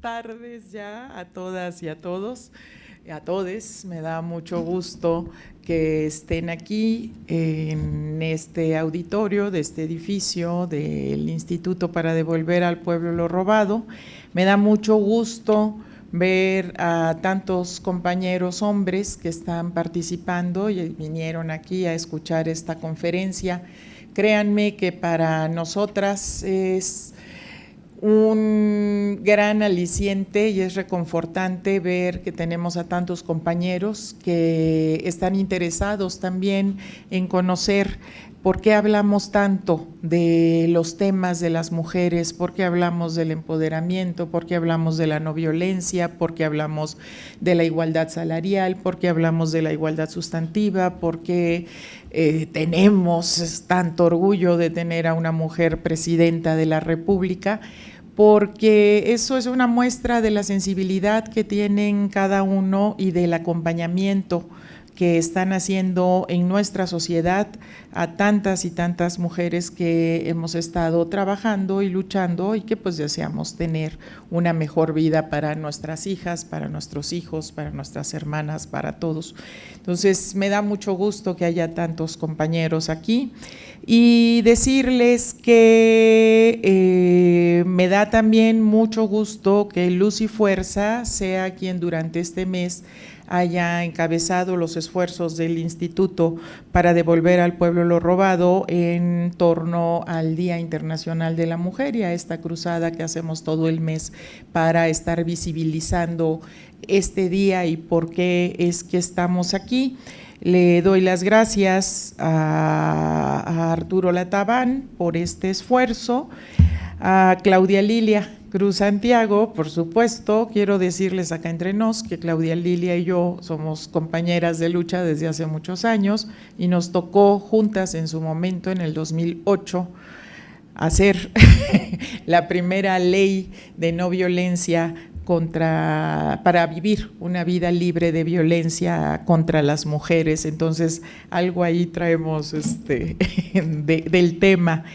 tardes ya a todas y a todos, a todes. Me da mucho gusto que estén aquí en este auditorio de este edificio del Instituto para Devolver al Pueblo lo Robado. Me da mucho gusto ver a tantos compañeros hombres que están participando y vinieron aquí a escuchar esta conferencia. Créanme que para nosotras es un gran aliciente y es reconfortante ver que tenemos a tantos compañeros que están interesados también en conocer por qué hablamos tanto de los temas de las mujeres, por qué hablamos del empoderamiento, por qué hablamos de la no violencia, por qué hablamos de la igualdad salarial, por qué hablamos de la igualdad sustantiva, por qué tenemos tanto orgullo de tener a una mujer presidenta de la República, porque eso es una muestra de la sensibilidad que tienen cada uno y del acompañamiento que están haciendo en nuestra sociedad a tantas y tantas mujeres que hemos estado trabajando y luchando y que pues deseamos tener una mejor vida para nuestras hijas, para nuestros hijos, para nuestras hermanas, para todos. Entonces me da mucho gusto que haya tantos compañeros aquí y decirles que me da también mucho gusto que Luz y Fuerza sea quien durante este mes haya encabezado los esfuerzos del Instituto para devolver al pueblo lo robado en torno al Día Internacional de la Mujer y a esta cruzada que hacemos todo el mes para estar visibilizando este día y por qué es que estamos aquí. Le doy las gracias a Arturo Lataván por este esfuerzo, a Claudia Lilia Cruz Santiago, por supuesto. Quiero decirles acá entre nos que Claudia Lilia y yo somos compañeras de lucha desde hace muchos años y nos tocó juntas en su momento, en el 2008, hacer la primera ley de no violencia para vivir una vida libre de violencia contra las mujeres. Entonces, algo ahí traemos del tema.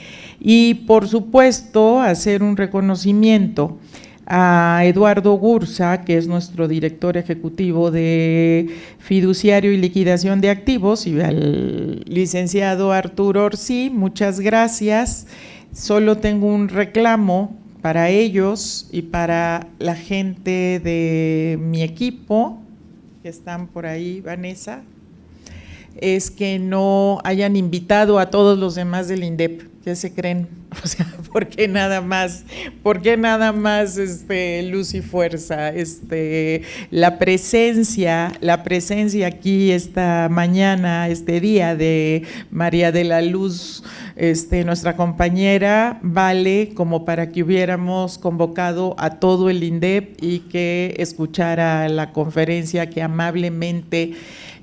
Y, por supuesto, hacer un reconocimiento a Eduardo Gursa, que es nuestro director ejecutivo de Fiduciario y Liquidación de Activos, y al licenciado Arturo Orsi. Muchas gracias. Solo tengo un reclamo para ellos y para la gente de mi equipo, que están por ahí, Vanessa, es que no hayan invitado a todos los demás del INDEP. ¿Qué se creen? O sea, ¿por qué nada más Luz y Fuerza? La presencia aquí esta mañana, este día de María de la Luz, nuestra compañera, vale como para que hubiéramos convocado a todo el INDEP y que escuchara la conferencia que amablemente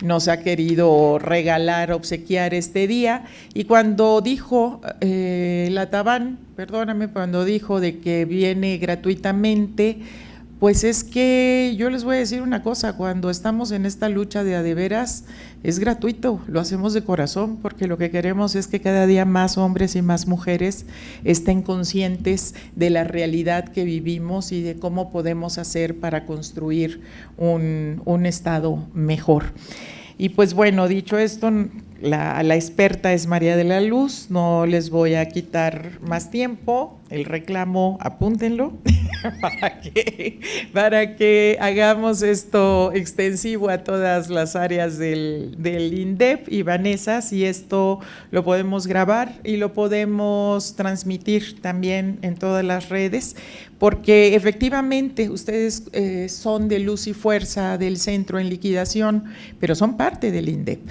nos ha querido regalar, obsequiar este día. Y cuando dijo Lataván, perdóname, cuando dijo de que viene gratuitamente, pues es que yo les voy a decir una cosa: cuando estamos en esta lucha de a de veras, es gratuito, lo hacemos de corazón, porque lo que queremos es que cada día más hombres y más mujeres estén conscientes de la realidad que vivimos y de cómo podemos hacer para construir un estado mejor. Y pues bueno, dicho esto, la experta es María de la Luz. No les voy a quitar más tiempo. El reclamo, apúntenlo para que hagamos esto extensivo a todas las áreas del INDEP. Y Vanessa, si esto lo podemos grabar y lo podemos transmitir también en todas las redes, porque efectivamente ustedes son de Luz y Fuerza del Centro en Liquidación, pero son parte del INDEP.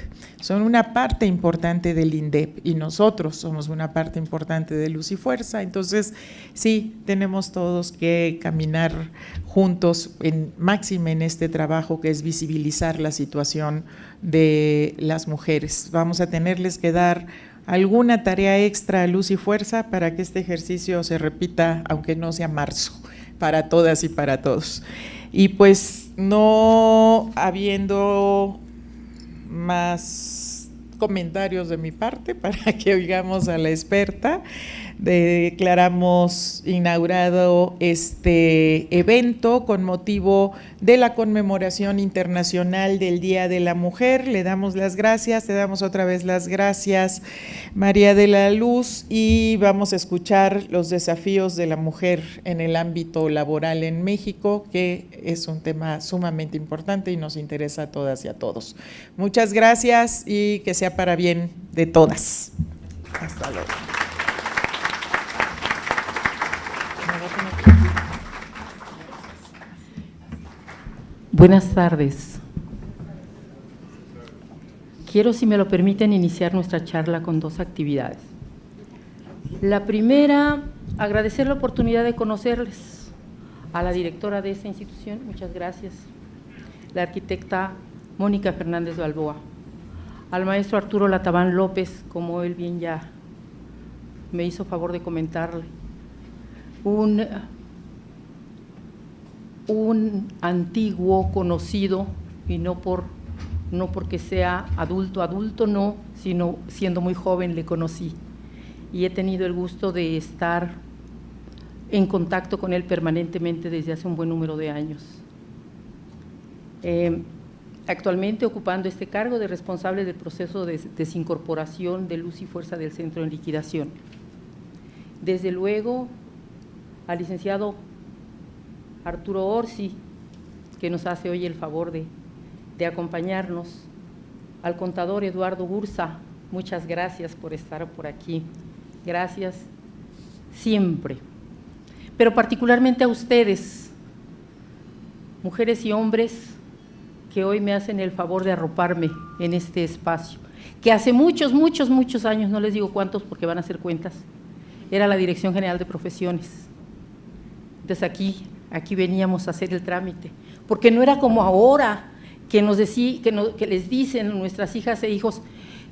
Son una parte importante del INDEP y nosotros somos una parte importante de Luz y Fuerza. Entonces, sí, tenemos todos que caminar juntos, máxime en este trabajo que es visibilizar la situación de las mujeres. Vamos a tenerles que dar alguna tarea extra a Luz y Fuerza para que este ejercicio se repita, aunque no sea marzo, para todas y para todos. Y pues no habiendo más comentarios de mi parte, para que oigamos a la experta, declaramos inaugurado este evento con motivo de la conmemoración internacional del Día de la Mujer. Le damos las gracias, te damos otra vez las gracias, María de la Luz, y vamos a escuchar los desafíos de la mujer en el ámbito laboral en México, que es un tema sumamente importante y nos interesa a todas y a todos. Muchas gracias y que sea para bien de todas. Hasta luego. Buenas tardes. Quiero, si me lo permiten, iniciar nuestra charla con dos actividades. La primera, agradecer la oportunidad de conocerles a la directora de esta institución, muchas gracias, la arquitecta Mónica Fernández Balboa, al maestro Arturo Lataván López, como él bien ya me hizo favor de comentarle, un antiguo conocido, y no porque sea adulto, no, sino siendo muy joven le conocí y he tenido el gusto de estar en contacto con él permanentemente desde hace un buen número de años. Actualmente ocupando este cargo de responsable del proceso de desincorporación de Luz y Fuerza del Centro en liquidación. Desde luego al licenciado Arturo Orsi, que nos hace hoy el favor de acompañarnos, al contador Eduardo Bursa, muchas gracias por estar por aquí, gracias siempre, pero particularmente a ustedes, mujeres y hombres que hoy me hacen el favor de arroparme en este espacio, que hace muchos años, no les digo cuántos porque van a hacer cuentas, era la Dirección General de Profesiones. Entonces aquí veníamos a hacer el trámite, porque no era como ahora que que les dicen nuestras hijas e hijos,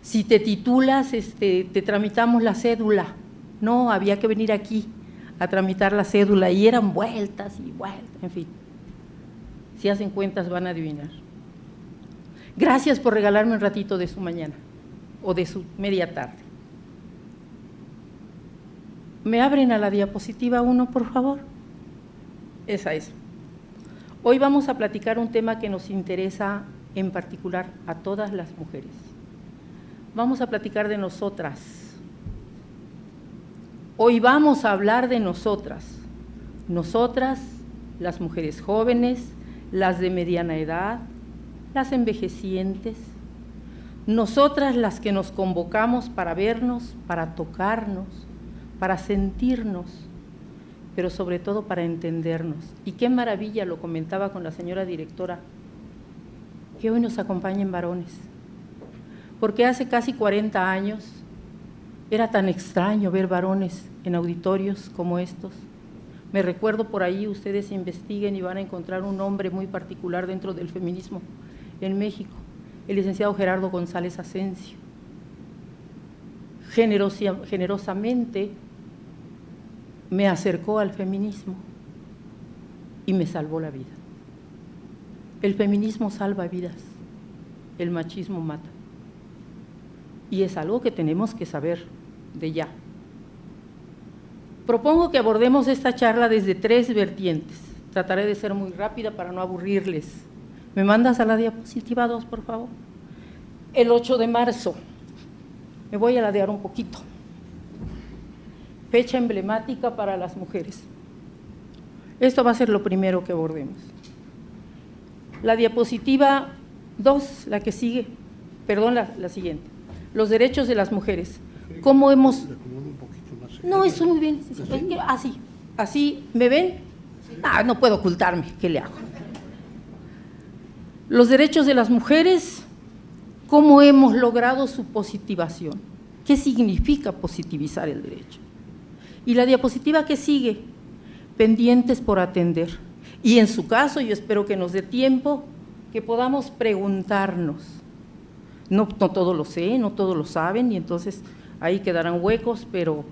si te titulas, te tramitamos la cédula. No, había que venir aquí a tramitar la cédula y eran vueltas y vueltas, en fin. Si hacen cuentas van a adivinar. Gracias por regalarme un ratito de su mañana o de su media tarde. ¿Me abren a la diapositiva 1, por favor? Esa es. Hoy vamos a platicar un tema que nos interesa en particular a todas las mujeres. Vamos a platicar de nosotras. Hoy vamos a hablar de nosotras. Nosotras, las mujeres jóvenes, las de mediana edad, las envejecientes. Nosotras las que nos convocamos para vernos, para tocarnos, para sentirnos, pero sobre todo para entendernos. Y qué maravilla, lo comentaba con la señora directora, que hoy nos acompañen varones, porque hace casi 40 años era tan extraño ver varones en auditorios como estos. Me recuerdo por ahí, ustedes investiguen y van a encontrar un nombre muy particular dentro del feminismo en México, el licenciado Gerardo González Asensio. Generosamente me acercó al feminismo y me salvó la vida. El feminismo salva vidas, el machismo mata. Y es algo que tenemos que saber de ya. Propongo que abordemos esta charla desde 3 vertientes. Trataré de ser muy rápida para no aburrirles. ¿Me mandas a la diapositiva 2, por favor? El 8 de marzo. Me voy a ladear un poquito. Fecha emblemática para las mujeres. Esto va a ser lo primero que abordemos. La diapositiva 2, la que sigue, perdón, la siguiente. Los derechos de las mujeres. ¿Cómo hemos...? No, eso muy bien. Así, ¿me ven? No puedo ocultarme, ¿qué le hago? Los derechos de las mujeres, ¿cómo hemos logrado su positivación? ¿Qué significa positivizar el derecho? Y la diapositiva que sigue, pendientes por atender. Y en su caso, yo espero que nos dé tiempo, que podamos preguntarnos. No todo lo sé, no todo lo saben, y entonces ahí quedarán huecos, pero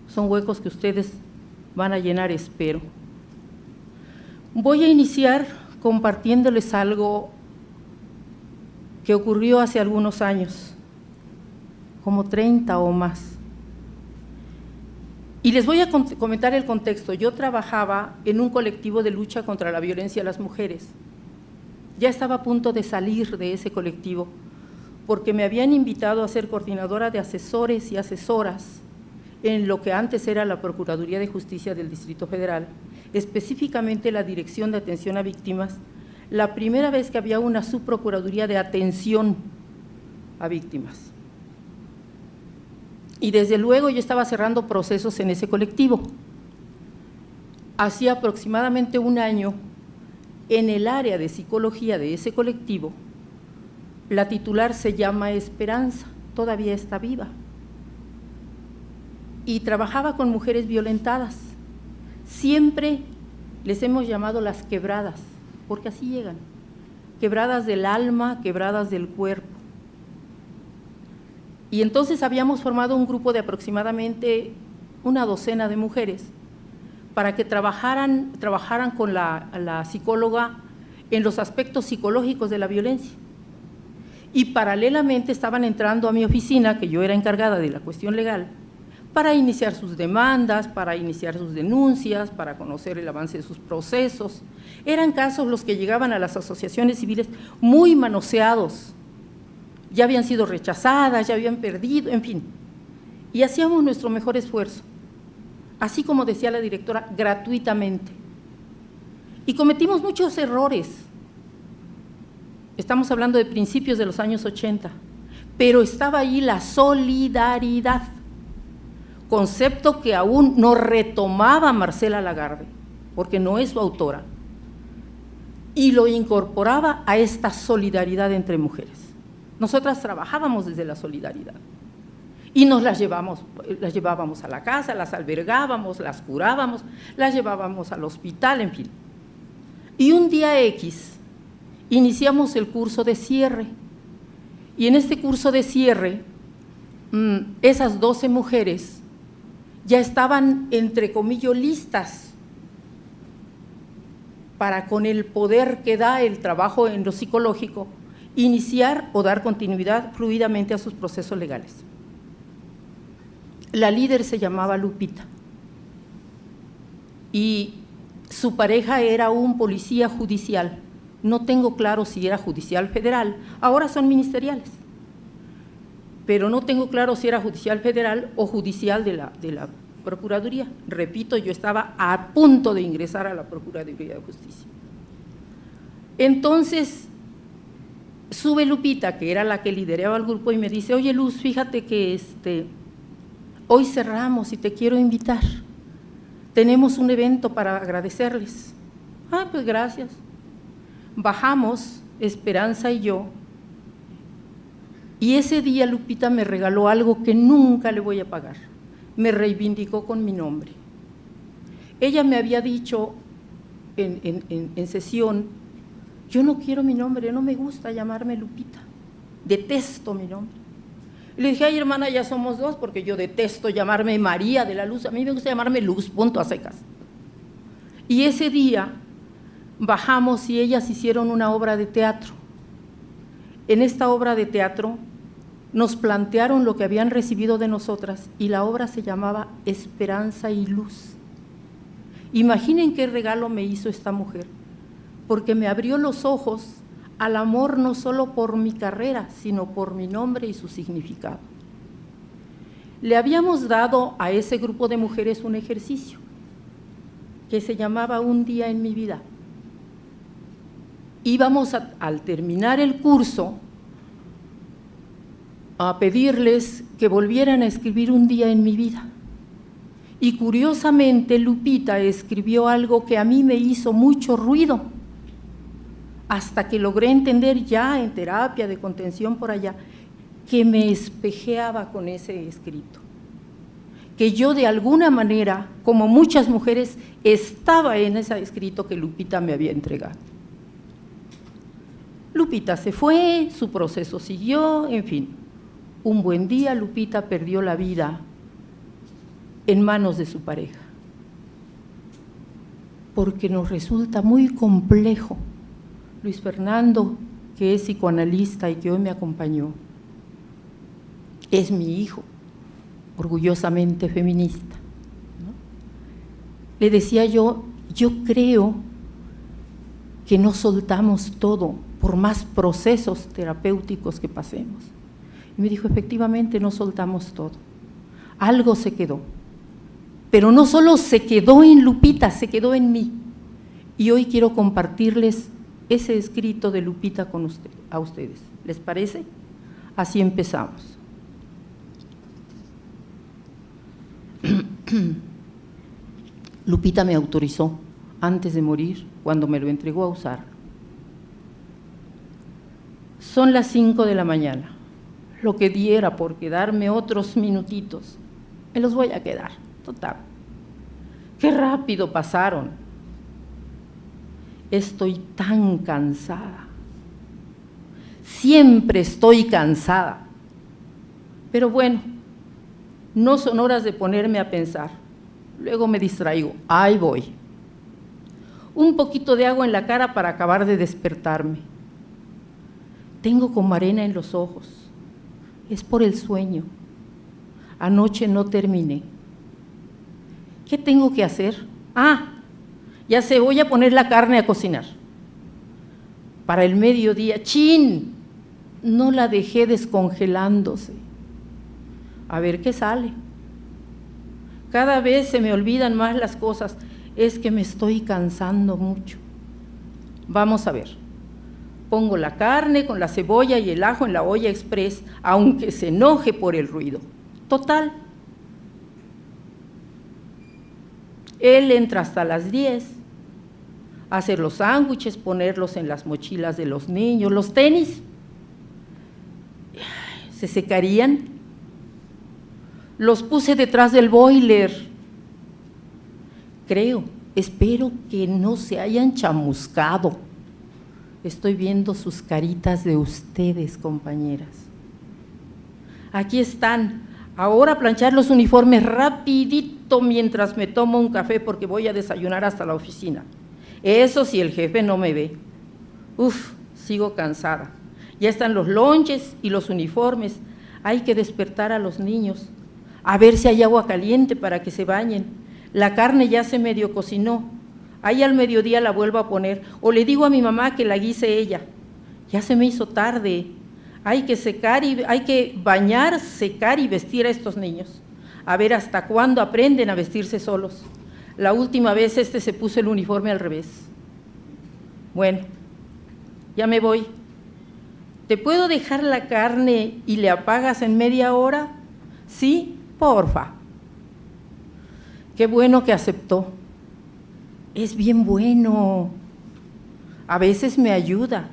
son huecos que ustedes van a llenar, espero. Voy a iniciar compartiéndoles algo que ocurrió hace algunos años, como 30 o más. Y les voy a comentar el contexto. Yo trabajaba en un colectivo de lucha contra la violencia a las mujeres. Ya estaba a punto de salir de ese colectivo porque me habían invitado a ser coordinadora de asesores y asesoras en lo que antes era la Procuraduría de Justicia del Distrito Federal, específicamente la Dirección de Atención a Víctimas, la primera vez que había una subprocuraduría de atención a víctimas. Y desde luego yo estaba cerrando procesos en ese colectivo. Hacía aproximadamente un año, en el área de psicología de ese colectivo, la titular se llama Esperanza, todavía está viva, y trabajaba con mujeres violentadas. Siempre les hemos llamado las quebradas, porque así llegan, quebradas del alma, quebradas del cuerpo. Y entonces habíamos formado un grupo de aproximadamente una docena de mujeres para que trabajaran con la psicóloga en los aspectos psicológicos de la violencia. Y paralelamente estaban entrando a mi oficina, que yo era encargada de la cuestión legal, para iniciar sus demandas, para iniciar sus denuncias, para conocer el avance de sus procesos. Eran casos los que llegaban a las asociaciones civiles muy manoseados, ya habían sido rechazadas, ya habían perdido, en fin. Y hacíamos nuestro mejor esfuerzo, así como decía la directora, gratuitamente. Y cometimos muchos errores. Estamos hablando de principios de los años 80, pero estaba ahí la solidaridad, concepto que aún no retomaba Marcela Lagarde, porque no es su autora, y lo incorporaba a esta solidaridad entre mujeres. Nosotras trabajábamos desde la solidaridad y nos las llevábamos a la casa, las albergábamos, las curábamos, las llevábamos al hospital, en fin. Y un día X iniciamos el curso de cierre y en este curso de cierre esas 12 mujeres ya estaban, entre comillas, listas para, con el poder que da el trabajo en lo psicológico, iniciar o dar continuidad fluidamente a sus procesos legales. La líder se llamaba Lupita y su pareja era un policía judicial. No tengo claro si era judicial federal, ahora son ministeriales, pero no tengo claro si era judicial federal o judicial de la Procuraduría. Repito, yo estaba a punto de ingresar a la Procuraduría de Justicia. Entonces, sube Lupita, que era la que lideraba el grupo, y me dice: oye, Luz, fíjate que hoy cerramos y te quiero invitar. Tenemos un evento para agradecerles. Ah, pues gracias. Bajamos, Esperanza y yo, y ese día Lupita me regaló algo que nunca le voy a pagar. Me reivindicó con mi nombre. Ella me había dicho en sesión: yo no quiero mi nombre, no me gusta llamarme Lupita, detesto mi nombre. Le dije: ay, hermana, ya somos dos, porque yo detesto llamarme María de la Luz, a mí me gusta llamarme Luz, punto, a secas. Y ese día bajamos y ellas hicieron una obra de teatro. En esta obra de teatro nos plantearon lo que habían recibido de nosotras y la obra se llamaba Esperanza y Luz. Imaginen qué regalo me hizo esta mujer, porque me abrió los ojos al amor no solo por mi carrera, sino por mi nombre y su significado. Le habíamos dado a ese grupo de mujeres un ejercicio que se llamaba Un día en mi vida. Íbamos al terminar el curso a pedirles que volvieran a escribir un día en mi vida. Y curiosamente Lupita escribió algo que a mí me hizo mucho ruido, hasta que logré entender ya en terapia de contención por allá, que me espejeaba con ese escrito, que yo de alguna manera, como muchas mujeres, estaba en ese escrito que Lupita me había entregado. Lupita se fue, su proceso siguió, en fin. Un buen día Lupita perdió la vida en manos de su pareja, porque nos resulta muy complejo. Luis Fernando, que es psicoanalista y que hoy me acompañó, es mi hijo, orgullosamente feminista. le decía yo creo que no soltamos todo por más procesos terapéuticos que pasemos. Y me dijo, efectivamente no soltamos todo, algo se quedó, pero no solo se quedó en Lupita, se quedó en mí. Y hoy quiero compartirles ese escrito de Lupita a ustedes. ¿Les parece? Así empezamos. Lupita me autorizó antes de morir, cuando me lo entregó a usar. Son las 5 de la mañana, lo que diera por quedarme otros minutitos, me los voy a quedar, total. Qué rápido pasaron. Estoy tan cansada, siempre estoy cansada, pero bueno, no son horas de ponerme a pensar, luego me distraigo, ahí voy. Un poquito de agua en la cara para acabar de despertarme. Tengo como arena en los ojos, es por el sueño. Anoche no terminé. ¿Qué tengo que hacer? Ya sé, voy a poner la carne a cocinar. Para el mediodía, ¡chin! No la dejé descongelándose. A ver qué sale. Cada vez se me olvidan más las cosas, es que me estoy cansando mucho. Vamos a ver. Pongo la carne con la cebolla y el ajo en la olla express, aunque se enoje por el ruido. Total. Él entra hasta las 10, hacer los sándwiches, ponerlos en las mochilas de los niños, los tenis. ¿Se secarían? Los puse detrás del boiler. Espero que no se hayan chamuscado. Estoy viendo sus caritas de ustedes, compañeras. Aquí están. Ahora a planchar los uniformes rapidito mientras me tomo un café porque voy a desayunar hasta la oficina. Eso si el jefe no me ve. Sigo cansada. Ya están los lonches y los uniformes. Hay que despertar a los niños. A ver si hay agua caliente para que se bañen. La carne ya se medio cocinó. Ahí al mediodía la vuelvo a poner. O le digo a mi mamá que la guise ella. Ya se me hizo tarde. Hay que bañar, secar y vestir a estos niños. A ver hasta cuándo aprenden a vestirse solos. La última vez se puso el uniforme al revés. Bueno, ya me voy. ¿Te puedo dejar la carne y le apagas en media hora? Sí, porfa. Qué bueno que aceptó. Es bien bueno. A veces me ayuda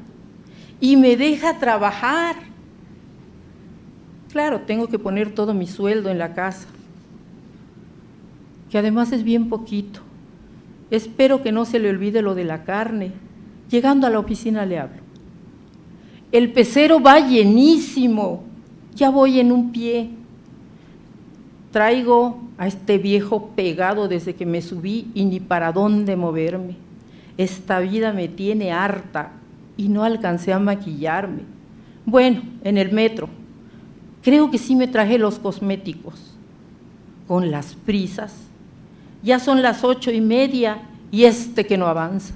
y me deja trabajar. Claro, tengo que poner todo mi sueldo en la casa, que además es bien poquito. Espero que no se le olvide lo de la carne. Llegando a la oficina le hablo. El pecero va llenísimo, ya voy en un pie. Traigo a este viejo pegado desde que me subí y ni para dónde moverme. Esta vida me tiene harta y no alcancé a maquillarme. Bueno, en el metro, creo que sí me traje los cosméticos. Con las prisas, ya son las 8:30 y que no avanza.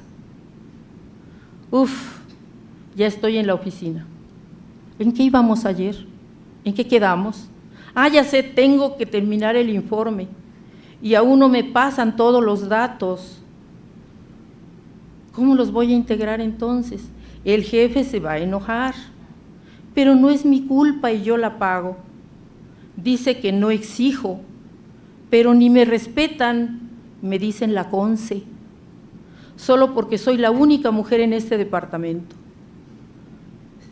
Ya estoy en la oficina. ¿En qué íbamos ayer? ¿En qué quedamos? Ya sé, tengo que terminar el informe y aún no me pasan todos los datos. ¿Cómo los voy a integrar entonces? El jefe se va a enojar, pero no es mi culpa y yo la pago. Dice que no exijo, pero ni me respetan, me dicen la Conce, solo porque soy la única mujer en este departamento.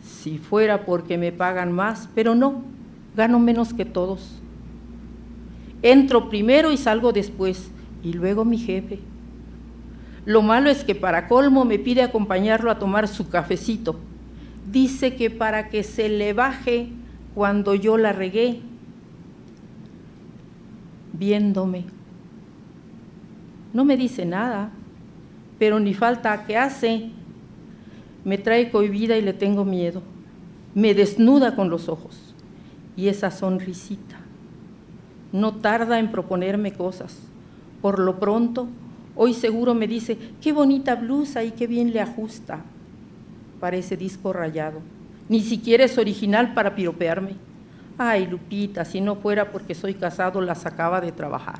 Si fuera porque me pagan más, pero no, gano menos que todos. Entro primero y salgo después, y luego mi jefe. Lo malo es que para colmo me pide acompañarlo a tomar su cafecito. Dice que para que se le baje cuando yo la regué. Viéndome. No me dice nada, pero ni falta que hace. Me trae cohibida y le tengo miedo. Me desnuda con los ojos. Y esa sonrisita. No tarda en proponerme cosas. Por lo pronto, Hoy seguro me dice, qué bonita blusa y qué bien le ajusta. Parece disco rayado. Ni siquiera es original para piropearme. Ay, Lupita, si no fuera porque soy casado, la sacaba de trabajar.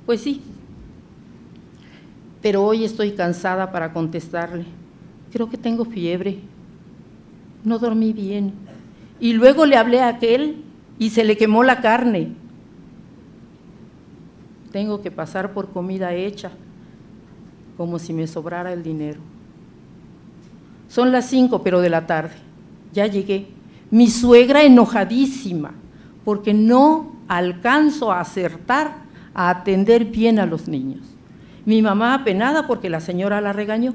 Pues sí, pero hoy estoy cansada para contestarle. Creo que tengo fiebre, no dormí bien. Y luego le hablé a aquel y se le quemó la carne. Tengo que pasar por comida hecha, como si me sobrara el dinero. Son las 5, pero de la tarde. Ya llegué. Mi suegra enojadísima, porque no alcanzo a acertar a atender bien a los niños. Mi mamá apenada porque la señora la regañó.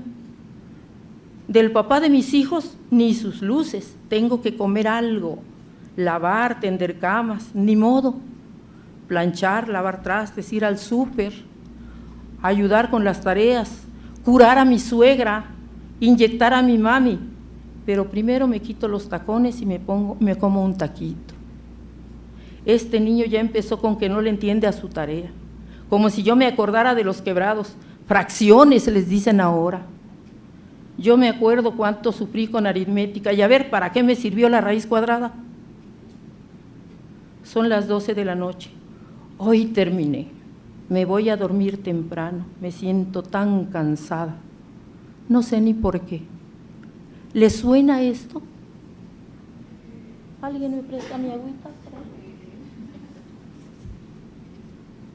Del papá de mis hijos, ni sus luces. Tengo que comer algo, lavar, tender camas, ni modo. Planchar, lavar trastes, ir al súper, ayudar con las tareas, curar a mi suegra, inyectar a mi mami. Pero primero me quito los tacones y me como un taquito. Este niño ya empezó con que no le entiende a su tarea, como si yo me acordara de los quebrados. Fracciones les dicen ahora. Yo me acuerdo cuánto sufrí con aritmética y a ver, ¿para qué me sirvió la raíz cuadrada? Son las 12 de la noche. Hoy terminé. Me voy a dormir temprano. Me siento tan cansada. No sé ni por qué. ¿Le suena esto? ¿Alguien me presta mi agüita?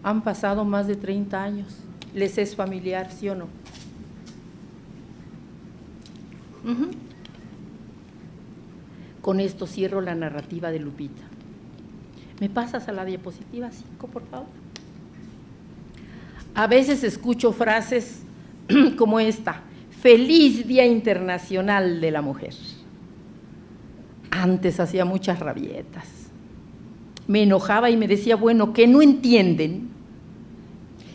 Han pasado más de 30 años. ¿Les es familiar, sí o no? Con esto cierro la narrativa de Lupita. ¿Me pasas a la diapositiva 5, por favor? A veces escucho frases como esta: ¡Feliz Día Internacional de la Mujer! Antes hacía muchas rabietas. Me enojaba y me decía, bueno, ¿qué no entienden?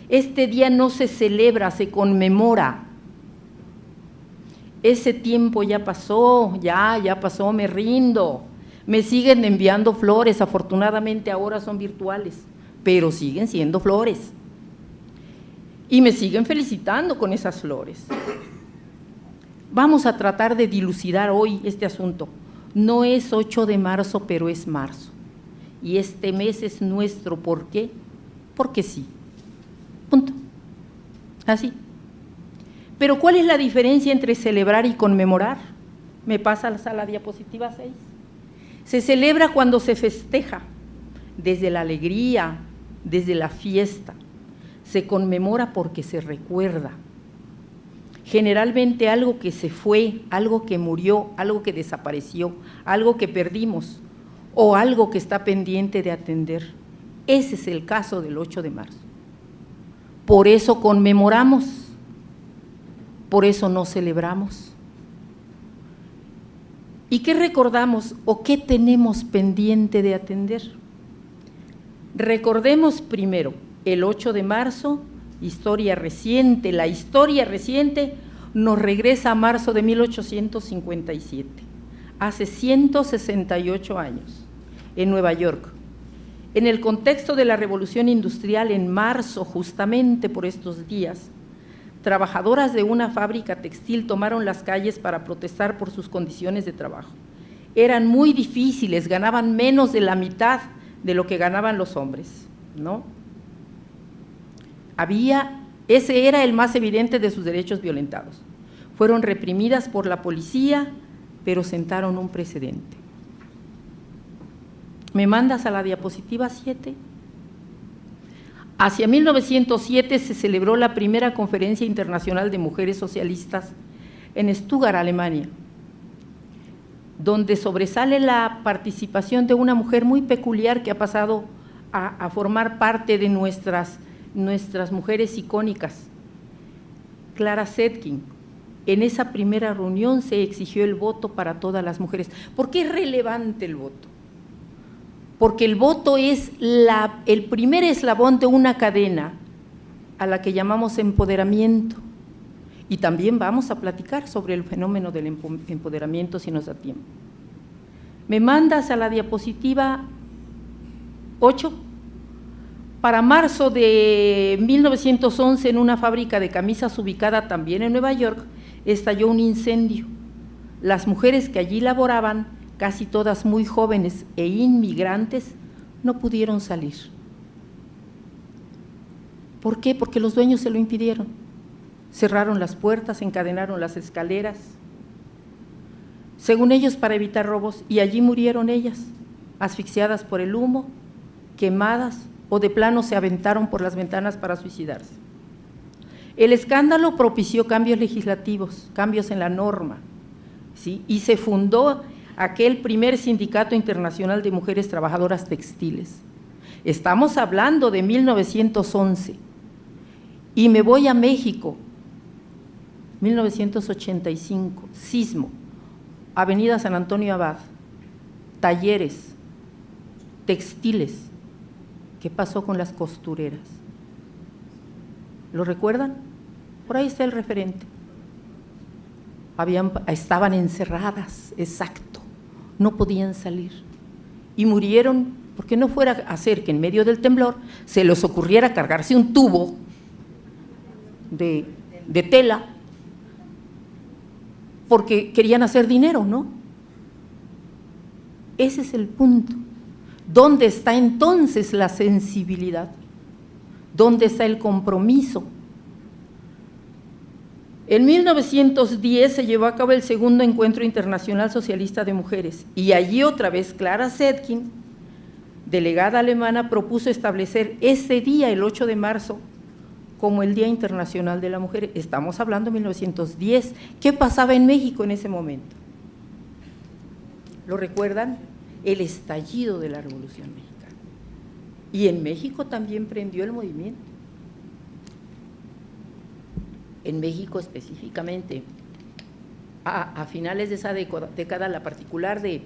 Este día no se celebra, se conmemora. Ese tiempo ya pasó, ya pasó, me rindo. Me siguen enviando flores, afortunadamente ahora son virtuales, pero siguen siendo flores. Y me siguen felicitando con esas flores. Vamos a tratar de dilucidar hoy este asunto. No es 8 de marzo, pero es marzo. Y este mes es nuestro. ¿Por qué? Porque sí. Punto. Así. Pero ¿cuál es la diferencia entre celebrar y conmemorar? ¿Me pasas a la diapositiva 6? Se celebra cuando se festeja, desde la alegría, desde la fiesta. Se conmemora porque se recuerda. Generalmente algo que se fue, algo que murió, algo que desapareció, algo que perdimos o algo que está pendiente de atender. Ese es el caso del 8 de marzo. Por eso conmemoramos, por eso no celebramos. ¿Y qué recordamos o qué tenemos pendiente de atender? Recordemos primero el 8 de marzo, historia reciente. La historia reciente nos regresa a marzo de 1857, hace 168 años, en Nueva York. En el contexto de la Revolución Industrial, en marzo, justamente por estos días, trabajadoras de una fábrica textil tomaron las calles para protestar por sus condiciones de trabajo. Eran muy difíciles, ganaban menos de la mitad de lo que ganaban los hombres, ¿no? Ese era el más evidente de sus derechos violentados. Fueron reprimidas por la policía, pero sentaron un precedente. ¿Me mandas a la diapositiva 7? Hacia 1907 se celebró la primera Conferencia Internacional de Mujeres Socialistas en Stuttgart, Alemania, donde sobresale la participación de una mujer muy peculiar que ha pasado a formar parte de nuestras mujeres icónicas, Clara Zetkin. En esa primera reunión se exigió el voto para todas las mujeres. ¿Por qué es relevante el voto? Porque el voto es el primer eslabón de una cadena a la que llamamos empoderamiento. Y también vamos a platicar sobre el fenómeno del empoderamiento si nos da tiempo. ¿Me mandas a la diapositiva 8? Para marzo de 1911, en una fábrica de camisas ubicada también en Nueva York, estalló un incendio. Las mujeres que allí laboraban, casi todas muy jóvenes e inmigrantes, no pudieron salir. ¿Por qué? Porque los dueños se lo impidieron. Cerraron las puertas, encadenaron las escaleras, según ellos para evitar robos, y allí murieron ellas, asfixiadas por el humo, quemadas, o de plano se aventaron por las ventanas para suicidarse. El escándalo propició cambios legislativos, cambios en la norma, ¿sí? Y se fundó aquel primer Sindicato Internacional de Mujeres Trabajadoras Textiles. Estamos hablando de 1911, y me voy a México, 1985, sismo, Avenida San Antonio Abad, talleres, textiles. ¿Qué pasó con las costureras? ¿Lo recuerdan? Por ahí está el referente. Estaban encerradas, exacto, no podían salir y murieron porque no fuera a hacer que en medio del temblor se les ocurriera cargarse un tubo de tela porque querían hacer dinero, ¿no? Ese es el punto. ¿Dónde está entonces la sensibilidad? ¿Dónde está el compromiso? En 1910 se llevó a cabo el segundo Encuentro Internacional Socialista de Mujeres y allí otra vez Clara Zetkin, delegada alemana, propuso establecer ese día, el 8 de marzo, como el Día Internacional de la Mujer. Estamos hablando de 1910. ¿Qué pasaba en México en ese momento? ¿Lo recuerdan? El estallido de la Revolución Mexicana. Y en México también prendió el movimiento. En México específicamente, a finales de esa década, la particular de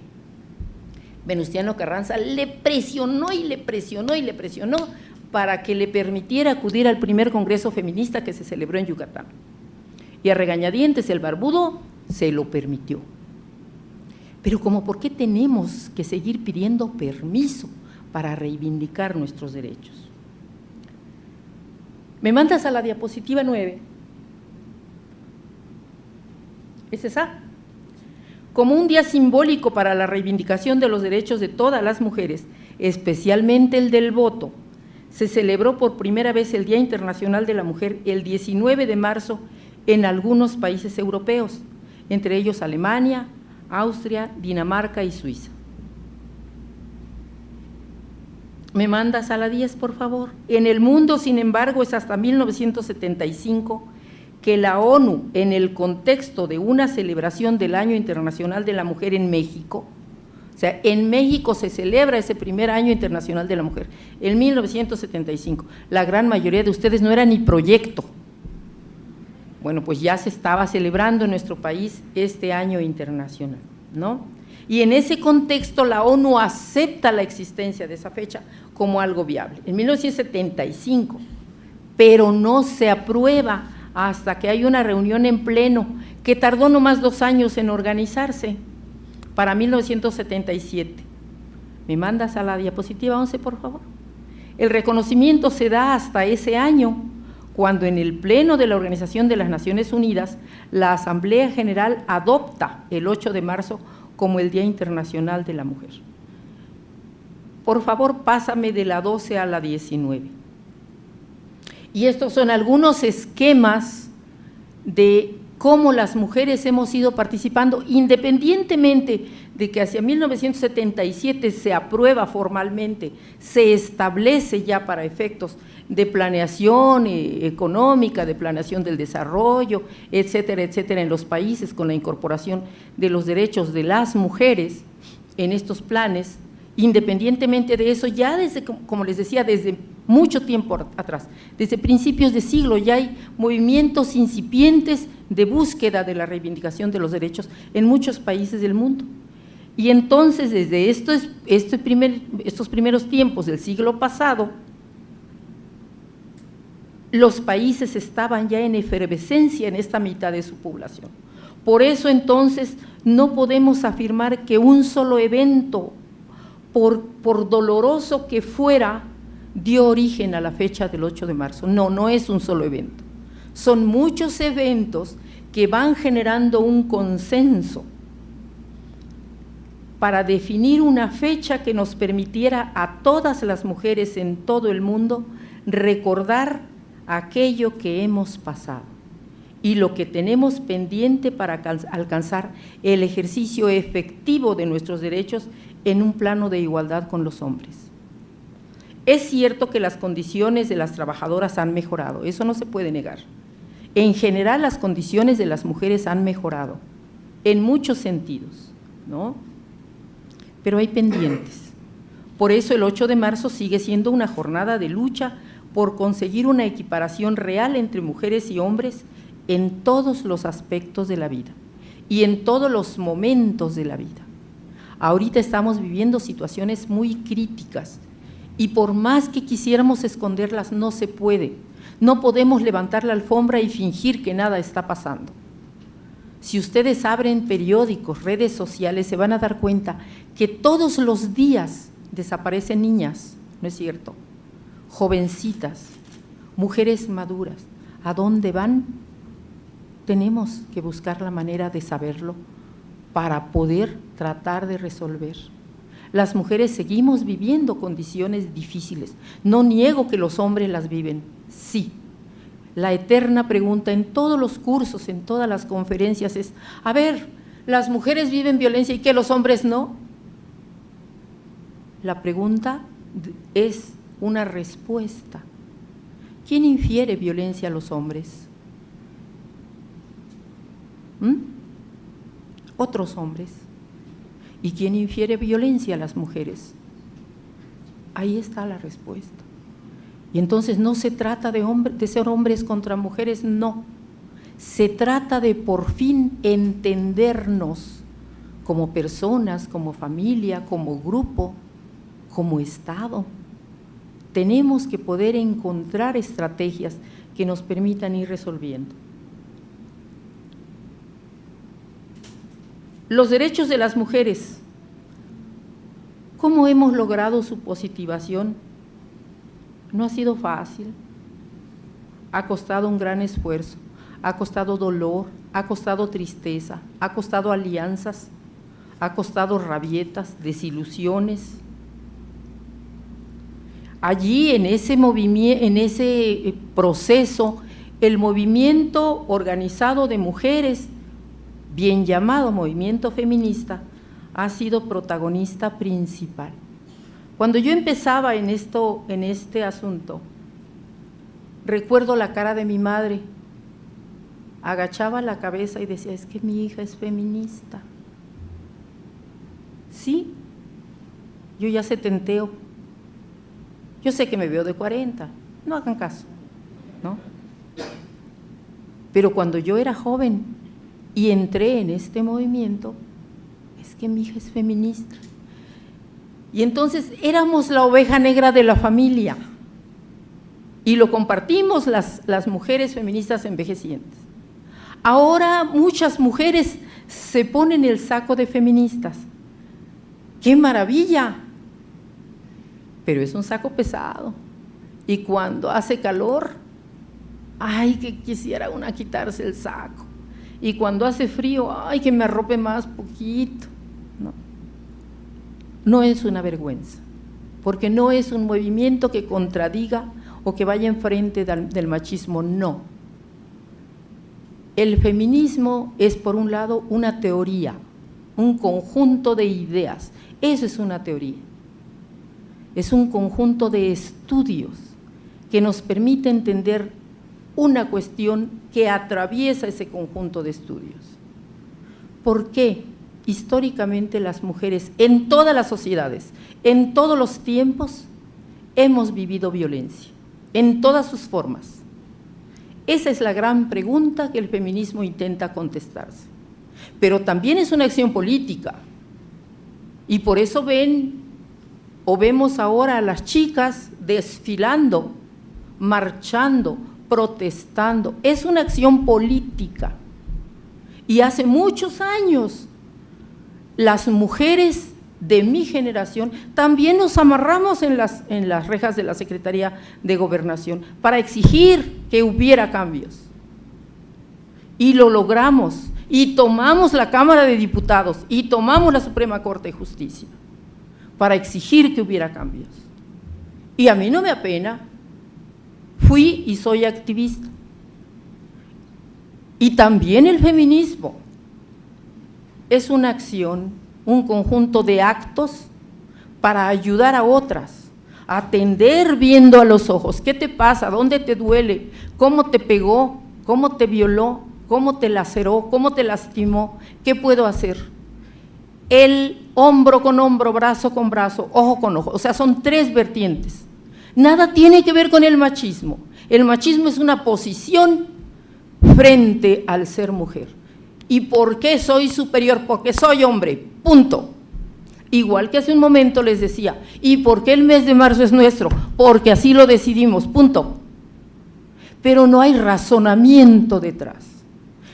Venustiano Carranza le presionó y le presionó y le presionó para que le permitiera acudir al primer congreso feminista que se celebró en Yucatán. Y a regañadientes el barbudo se lo permitió. Pero como ¿por qué tenemos que seguir pidiendo permiso para reivindicar nuestros derechos? ¿Me mandas a la diapositiva 9? ¿Es esa? Como un día simbólico para la reivindicación de los derechos de todas las mujeres, especialmente el del voto, se celebró por primera vez el Día Internacional de la Mujer el 19 de marzo en algunos países europeos, entre ellos Alemania, Austria, Dinamarca y Suiza. ¿Me mandas a la 10, por favor? En el mundo, sin embargo, es hasta 1975 que la ONU, en el contexto de una celebración del Año Internacional de la Mujer en México, o sea, en México se celebra ese primer Año Internacional de la Mujer, en 1975. La gran mayoría de ustedes no era ni proyecto. Bueno, pues ya se estaba celebrando en nuestro país este año internacional, ¿no? Y en ese contexto la ONU acepta la existencia de esa fecha como algo viable, en 1975, pero no se aprueba hasta que hay una reunión en pleno que tardó nomás 2 años en organizarse, para 1977. ¿Me mandas a la diapositiva 11, por favor? El reconocimiento se da hasta ese año, cuando en el Pleno de la Organización de las Naciones Unidas, la Asamblea General adopta el 8 de marzo como el Día Internacional de la Mujer. Por favor, pásame de la 12 a la 19. Y estos son algunos esquemas de cómo las mujeres hemos ido participando, independientemente de que hacia 1977 se aprueba formalmente, se establece ya para efectos de planeación económica, de planeación del desarrollo, etcétera, etcétera, en los países con la incorporación de los derechos de las mujeres en estos planes. Independientemente de eso, ya desde, como les decía, desde mucho tiempo atrás, desde principios de siglo, ya hay movimientos incipientes de búsqueda de la reivindicación de los derechos en muchos países del mundo. Y entonces, desde estos primeros tiempos del siglo pasado, los países estaban ya en efervescencia en esta mitad de su población. Por eso, entonces, no podemos afirmar que un solo evento, por doloroso que fuera, dio origen a la fecha del 8 de marzo. No, no es un solo evento. Son muchos eventos que van generando un consenso para definir una fecha que nos permitiera a todas las mujeres en todo el mundo recordar aquello que hemos pasado y lo que tenemos pendiente para alcanzar el ejercicio efectivo de nuestros derechos en un plano de igualdad con los hombres. Es cierto que las condiciones de las trabajadoras han mejorado, eso no se puede negar. En general, las condiciones de las mujeres han mejorado, en muchos sentidos, ¿no? Pero hay pendientes. Por eso el 8 de marzo sigue siendo una jornada de lucha por conseguir una equiparación real entre mujeres y hombres en todos los aspectos de la vida y en todos los momentos de la vida. Ahorita estamos viviendo situaciones muy críticas y por más que quisiéramos esconderlas, no se puede. No podemos levantar la alfombra y fingir que nada está pasando. Si ustedes abren periódicos, redes sociales, se van a dar cuenta que todos los días desaparecen niñas, ¿no es cierto? Jovencitas, mujeres maduras. ¿A dónde van? Tenemos que buscar la manera de saberlo para poder tratar de resolver. Las mujeres seguimos viviendo condiciones difíciles. No niego que los hombres las viven, sí. La eterna pregunta en todos los cursos, en todas las conferencias es, a ver, ¿las mujeres viven violencia y que los hombres no? La pregunta es una respuesta. ¿Quién infiere violencia a los hombres? Otros hombres. ¿Y quién infiere violencia a las mujeres? Ahí está la respuesta. Y entonces no se trata de ser hombres contra mujeres, no. Se trata de por fin entendernos como personas, como familia, como grupo, como Estado. Tenemos que poder encontrar estrategias que nos permitan ir resolviendo. Los derechos de las mujeres, ¿cómo hemos logrado su positivación? No ha sido fácil, ha costado un gran esfuerzo, ha costado dolor, ha costado tristeza, ha costado alianzas, ha costado rabietas, desilusiones. Allí en ese movimiento, en ese proceso, el movimiento organizado de mujeres, bien llamado movimiento feminista, ha sido protagonista principal. Cuando yo empezaba en este asunto, recuerdo la cara de mi madre, agachaba la cabeza y decía, es que mi hija es feminista. Sí, yo ya setenteo, yo sé que me veo de 40, no hagan caso, ¿no? Pero cuando yo era joven y entré en este movimiento, es que mi hija es feminista. Y entonces éramos la oveja negra de la familia y lo compartimos las mujeres feministas envejecientes. Ahora muchas mujeres se ponen el saco de feministas. ¡Qué maravilla! Pero es un saco pesado y cuando hace calor, ¡ay, que quisiera una quitarse el saco! Y cuando hace frío, ¡ay, que me arrope más poquito! No es una vergüenza, porque no es un movimiento que contradiga o que vaya enfrente del machismo, no. El feminismo es, por un lado, una teoría, un conjunto de ideas, eso es una teoría. Es un conjunto de estudios que nos permite entender una cuestión que atraviesa ese conjunto de estudios. ¿Por qué? Históricamente las mujeres en todas las sociedades, en todos los tiempos, hemos vivido violencia, en todas sus formas. Esa es la gran pregunta que el feminismo intenta contestarse. Pero también es una acción política y por eso vemos ahora a las chicas desfilando, marchando, protestando. Es una acción política y hace muchos años las mujeres de mi generación, también nos amarramos en las rejas de la Secretaría de Gobernación para exigir que hubiera cambios. Y lo logramos, y tomamos la Cámara de Diputados, y tomamos la Suprema Corte de Justicia para exigir que hubiera cambios. Y a mí no me apena, fui y soy activista. Y también el feminismo es una acción, un conjunto de actos para ayudar a otras, a atender viendo a los ojos. ¿Qué te pasa? ¿Dónde te duele? ¿Cómo te pegó? ¿Cómo te violó? ¿Cómo te laceró? ¿Cómo te lastimó? ¿Qué puedo hacer? El hombro con hombro, brazo con brazo, ojo con ojo. O sea, son tres vertientes. Nada tiene que ver con el machismo. El machismo es una posición frente al ser mujer. ¿Y por qué soy superior? Porque soy hombre, punto. Igual que hace un momento les decía, ¿y por qué el mes de marzo es nuestro? Porque así lo decidimos, punto. Pero no hay razonamiento detrás.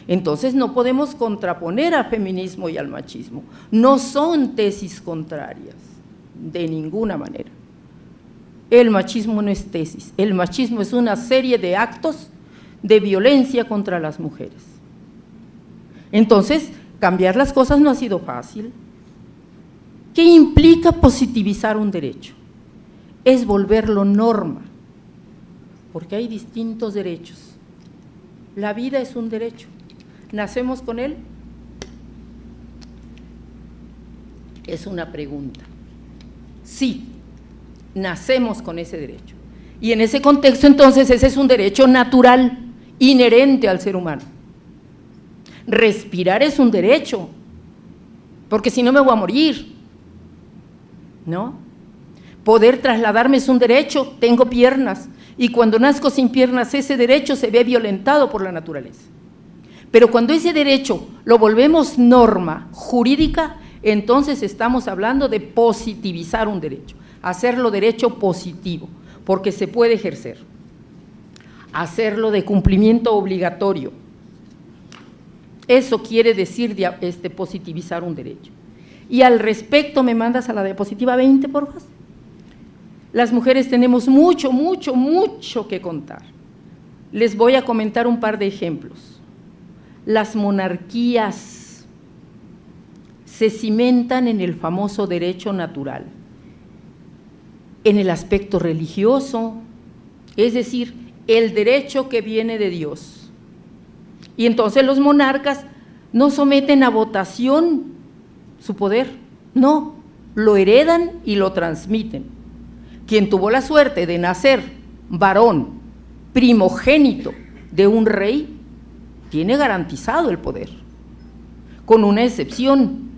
Entonces no podemos contraponer al feminismo y al machismo. No son tesis contrarias, de ninguna manera. El machismo no es tesis, el machismo es una serie de actos de violencia contra las mujeres. Entonces, cambiar las cosas no ha sido fácil. ¿Qué implica positivizar un derecho? Es volverlo norma, porque hay distintos derechos. La vida es un derecho. ¿Nacemos con él? Es una pregunta. Sí, nacemos con ese derecho. Y en ese contexto, entonces, ese es un derecho natural, inherente al ser humano. Respirar es un derecho, porque si no me voy a morir, ¿no? Poder trasladarme es un derecho, tengo piernas, y cuando nazco sin piernas, ese derecho se ve violentado por la naturaleza. Pero cuando ese derecho lo volvemos norma jurídica, entonces estamos hablando de positivizar un derecho, hacerlo derecho positivo, porque se puede ejercer, hacerlo de cumplimiento obligatorio. Eso quiere decir positivizar un derecho. Y al respecto, me mandas a la diapositiva 20, por favor. Las mujeres tenemos mucho, mucho, mucho que contar. Les voy a comentar un par de ejemplos. Las monarquías se cimentan en el famoso derecho natural, en el aspecto religioso, es decir, el derecho que viene de Dios. Y entonces los monarcas no someten a votación su poder, no, lo heredan y lo transmiten. Quien tuvo la suerte de nacer varón, primogénito de un rey, tiene garantizado el poder, con una excepción.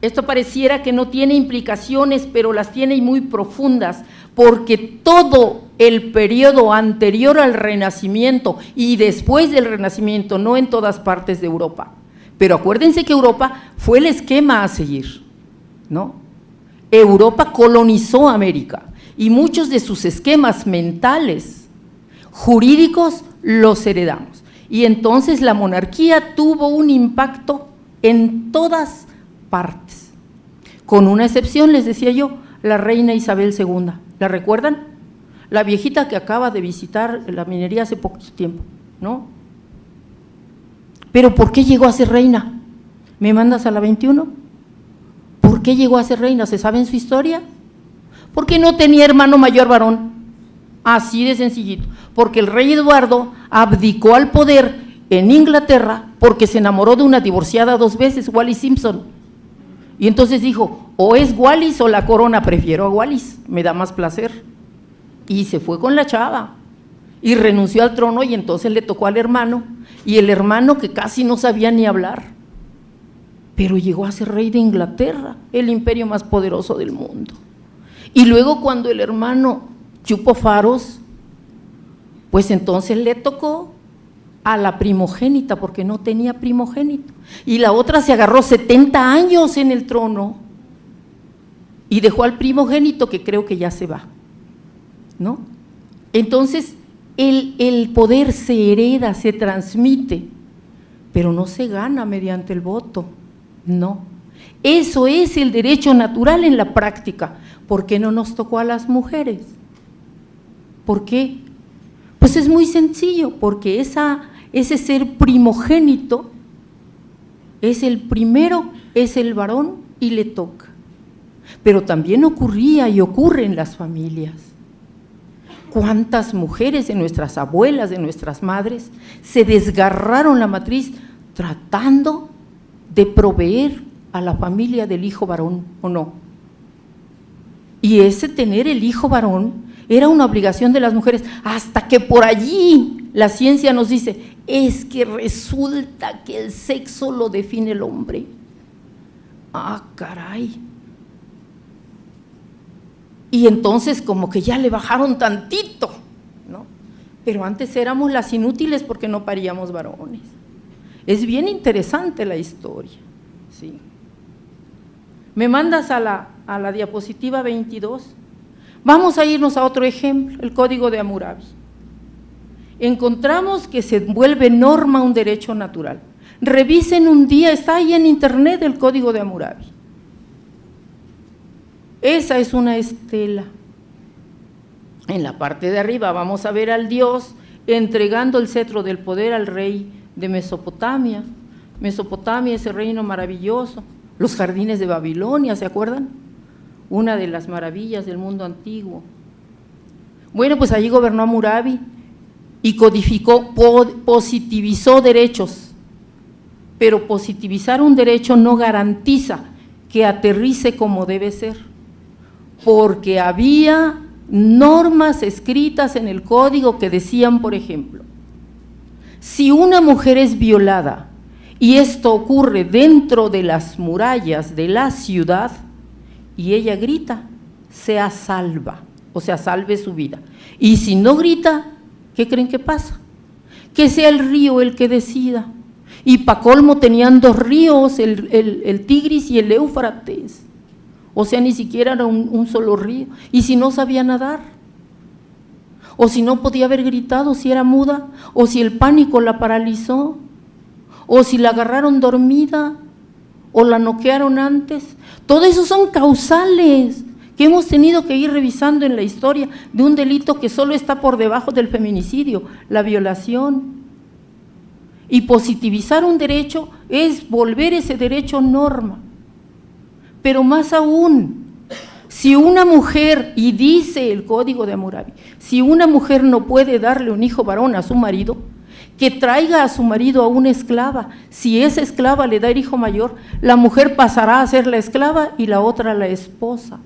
Esto pareciera que no tiene implicaciones, pero las tiene y muy profundas, porque todo el periodo anterior al Renacimiento y después del Renacimiento, no en todas partes de Europa, pero acuérdense que Europa fue el esquema a seguir, ¿no? Europa colonizó América y muchos de sus esquemas mentales, jurídicos, los heredamos. Y entonces la monarquía tuvo un impacto en todas partes, con una excepción, les decía yo, la reina Isabel II. ¿La recuerdan? La viejita que acaba de visitar la minería hace poco tiempo, ¿no? Pero ¿por qué llegó a ser reina? ¿Me mandas a la 21? ¿Por qué llegó a ser reina? ¿Se sabe en su historia? Porque no tenía hermano mayor varón, así de sencillito, porque el rey Eduardo abdicó al poder en Inglaterra porque se enamoró de una divorciada 2 veces, Wallis Simpson. Y entonces dijo, o es Wallis o la corona, prefiero a Wallis, me da más placer. Y se fue con la chava y renunció al trono y entonces le tocó al hermano, y el hermano que casi no sabía ni hablar, pero llegó a ser rey de Inglaterra, el imperio más poderoso del mundo. Y luego cuando el hermano chupó faros, pues entonces le tocó a la primogénita, porque no tenía primogénito, y la otra se agarró 70 años en el trono y dejó al primogénito, que creo que ya se va, ¿no? Entonces el poder se hereda, se transmite, pero no se gana mediante el voto, no. Eso es el derecho natural en la práctica. ¿Por qué no nos tocó a las mujeres? ¿Por qué? Pues es muy sencillo, porque ese ser primogénito es el primero, es el varón y le toca. Pero también ocurría y ocurre en las familias. ¿Cuántas mujeres de nuestras abuelas, de nuestras madres, se desgarraron la matriz tratando de proveer a la familia del hijo varón o no? Y ese tener el hijo varón era una obligación de las mujeres, hasta que por allí la ciencia nos dice, es que resulta que el sexo lo define el hombre. Ah, caray. Y entonces como que ya le bajaron tantito, ¿no? Pero antes éramos las inútiles porque no paríamos varones. Es bien interesante la historia, ¿sí? Me mandas a la diapositiva 22. Vamos a irnos a otro ejemplo, el Código de Hammurabi. Encontramos que se vuelve norma un derecho natural. Revisen un día, está ahí en internet el Código de Hammurabi. Esa es una estela. En la parte de arriba vamos a ver al dios entregando el cetro del poder al rey de Mesopotamia. Mesopotamia, ese reino maravilloso, los jardines de Babilonia, ¿se acuerdan? Una de las maravillas del mundo antiguo. Bueno, pues allí gobernó Hammurabi y codificó, positivizó derechos, pero positivizar un derecho no garantiza que aterrice como debe ser, porque había normas escritas en el código que decían, por ejemplo, si una mujer es violada y esto ocurre dentro de las murallas de la ciudad y ella grita, sea salva, o sea, salve su vida. Y si no grita, ¿qué creen que pasa? Que sea el río el que decida. Y pa' colmo tenían dos ríos, el Tigris y el Éufrates. O sea, ni siquiera era un solo río. Y si no sabía nadar, o si no podía haber gritado, si era muda, o si el pánico la paralizó, o si la agarraron dormida, o la noquearon antes. Todo eso son causales que hemos tenido que ir revisando en la historia de un delito que solo está por debajo del feminicidio, la violación. Y positivizar un derecho es volver ese derecho norma. Pero más aún, si una mujer, y dice el Código de Hammurabi, si una mujer no puede darle un hijo varón a su marido, que traiga a su marido a una esclava. Si esa esclava le da el hijo mayor, la mujer pasará a ser la esclava y la otra la esposa.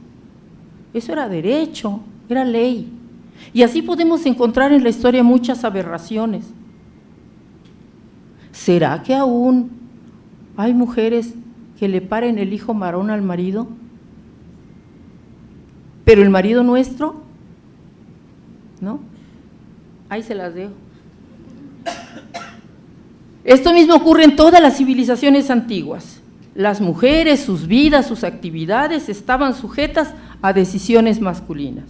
Eso era derecho, era ley. Y así podemos encontrar en la historia muchas aberraciones. ¿Será que aún hay mujeres que le paren el hijo varón al marido? Pero el marido nuestro, ¿no? Ahí se las dejo. Esto mismo ocurre en todas las civilizaciones antiguas. Las mujeres, sus vidas, sus actividades estaban sujetas a decisiones masculinas.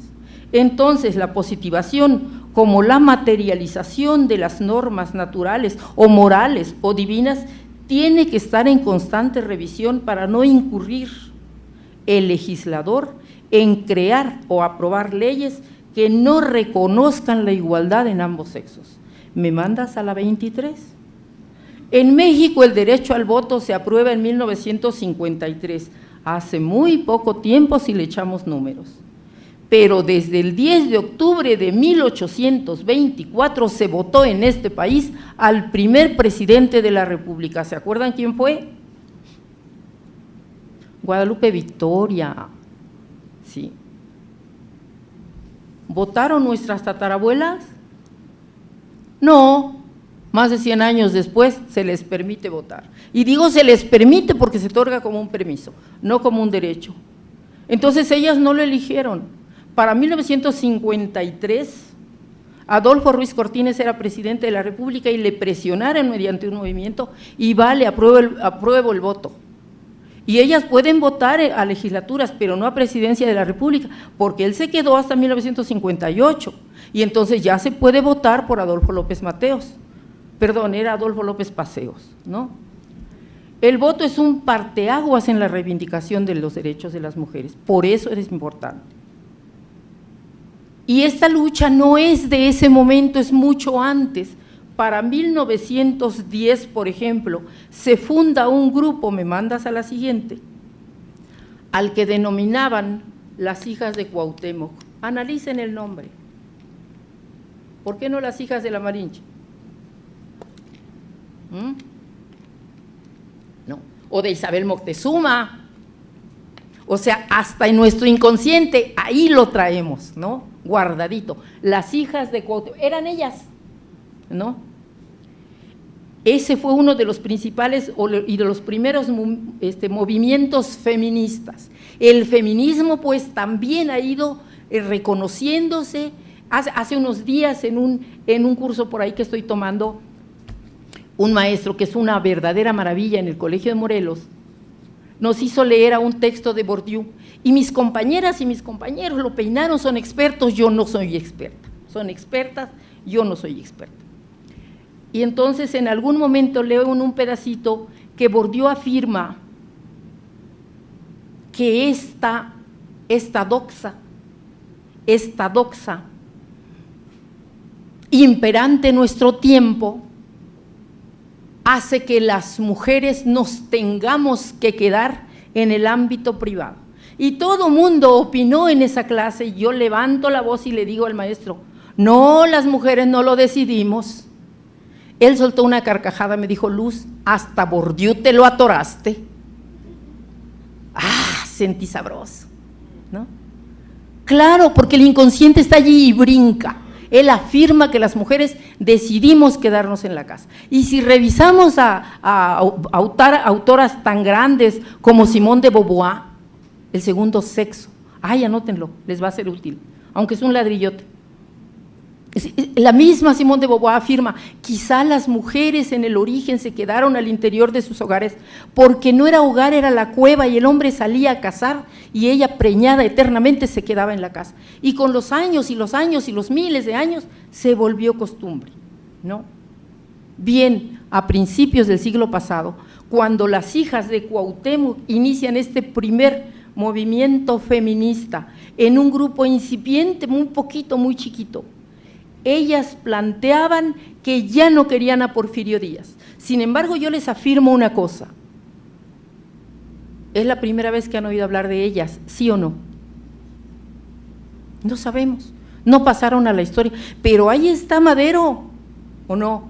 Entonces, la positivación, como la materialización de las normas naturales o morales o divinas, tiene que estar en constante revisión para no incurrir el legislador en crear o aprobar leyes que no reconozcan la igualdad en ambos sexos. ¿Me mandas a la 23? En México el derecho al voto se aprueba en 1953, hace muy poco tiempo si le echamos números. Pero desde el 10 de octubre de 1824 se votó en este país al primer presidente de la República. ¿Se acuerdan quién fue? Guadalupe Victoria. Sí. ¿Votaron nuestras tatarabuelas? No. Más de 100 años después se les permite votar. Y digo se les permite porque se otorga como un permiso, no como un derecho. Entonces ellas no lo eligieron. Para 1953, Adolfo Ruiz Cortines era presidente de la República y le presionaron mediante un movimiento y vale, apruebo el voto. Y ellas pueden votar a legislaturas, pero no a presidencia de la República, porque él se quedó hasta 1958 y entonces ya se puede votar por Adolfo López Mateos. perdón, era Adolfo López Paseos, ¿no? El voto es un parteaguas en la reivindicación de los derechos de las mujeres, por eso es importante. Y esta lucha no es de ese momento, es mucho antes. Para 1910, por ejemplo, se funda un grupo, me mandas a la siguiente, al que denominaban las hijas de Cuauhtémoc. Analicen el nombre. ¿Por qué no las hijas de la Malinche? No. O de Isabel Moctezuma. O sea, hasta en nuestro inconsciente, ahí lo traemos, ¿no? Guardadito. Las hijas de Cuauhtémoc, eran ellas, ¿no? Ese fue uno de los principales y de los primeros movimientos feministas. El feminismo pues también ha ido reconociéndose. Hace unos días en un curso por ahí que estoy tomando, un maestro que es una verdadera maravilla en el Colegio de Morelos, nos hizo leer a un texto de Bourdieu y mis compañeras y mis compañeros lo peinaron, son expertos, yo no soy experta, son expertas, yo no soy experta. Y entonces en algún momento leo en un pedacito que Bourdieu afirma que esta doxa imperante en nuestro tiempo hace que las mujeres nos tengamos que quedar en el ámbito privado. Y todo mundo opinó en esa clase y yo levanto la voz y le digo al maestro, no, las mujeres no lo decidimos. Él soltó una carcajada, me dijo, Luz, hasta Bourdieu te lo atoraste. Ah, sentí sabroso, ¿no? Claro, porque el inconsciente está allí y brinca. Él afirma que las mujeres decidimos quedarnos en la casa. Y si revisamos a autoras tan grandes como Simone de Beauvoir, El segundo sexo, ay, anótenlo, les va a ser útil, aunque es un ladrillote. La misma Simone de Beauvoir afirma, quizá las mujeres en el origen se quedaron al interior de sus hogares porque no era hogar, era la cueva y el hombre salía a cazar y ella preñada eternamente se quedaba en la casa. Y con los años y los años y los miles de años se volvió costumbre, ¿no? Bien, a principios del siglo pasado, cuando las hijas de Cuauhtémoc inician este primer movimiento feminista en un grupo incipiente, muy chiquito, ellas planteaban que ya no querían a Porfirio Díaz. Sin embargo, yo les afirmo una cosa, ¿es la primera vez que han oído hablar de ellas, sí o no? No sabemos, no pasaron a la historia, pero ahí está Madero, ¿o no?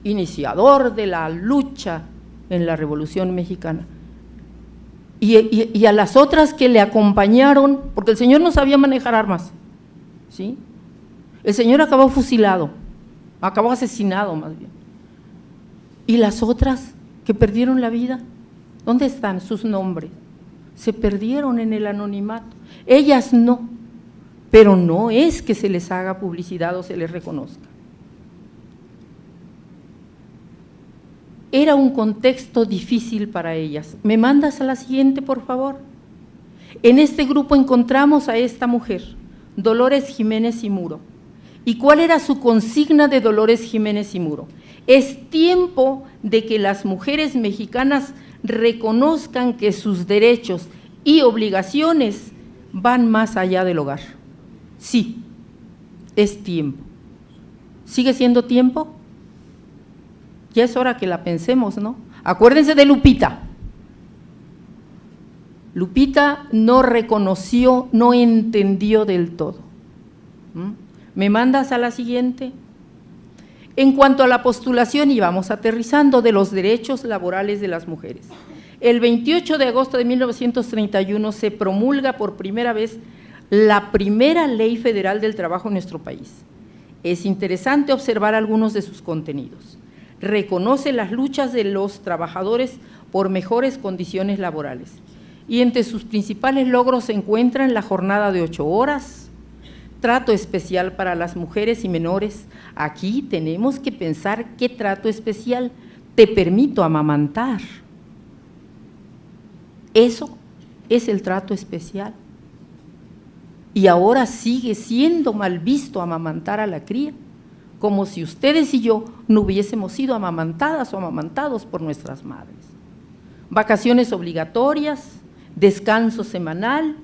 Iniciador de la lucha en la Revolución Mexicana. Y a las otras que le acompañaron, porque el señor no sabía manejar armas, ¿sí? El señor acabó fusilado, acabó asesinado más bien. ¿Y las otras que perdieron la vida? ¿Dónde están sus nombres? Se perdieron en el anonimato. Ellas no, pero no es que se les haga publicidad o se les reconozca. Era un contexto difícil para ellas. ¿Me mandas a la siguiente, por favor? En este grupo encontramos a esta mujer, Dolores Jiménez y Muro. ¿Y cuál era su consigna de Dolores Jiménez y Muro? Es tiempo de que las mujeres mexicanas reconozcan que sus derechos y obligaciones van más allá del hogar. Sí, es tiempo. ¿Sigue siendo tiempo? Ya es hora que la pensemos, ¿no? Acuérdense de Lupita. Lupita no reconoció, no entendió del todo. ¿Me mandas a la siguiente? En cuanto a la postulación, y vamos aterrizando, de los derechos laborales de las mujeres. El 28 de agosto de 1931 se promulga por primera vez la primera ley federal del trabajo en nuestro país. Es interesante observar algunos de sus contenidos. Reconoce las luchas de los trabajadores por mejores condiciones laborales y entre sus principales logros se encuentran la jornada de 8 horas, trato especial para las mujeres y menores. Aquí tenemos que pensar qué trato especial. Te permito amamantar. Eso es el trato especial. Y ahora sigue siendo mal visto amamantar a la cría. como si ustedes y yo no hubiésemos sido amamantadas o amamantados por nuestras madres. Vacaciones obligatorias, descanso semanal,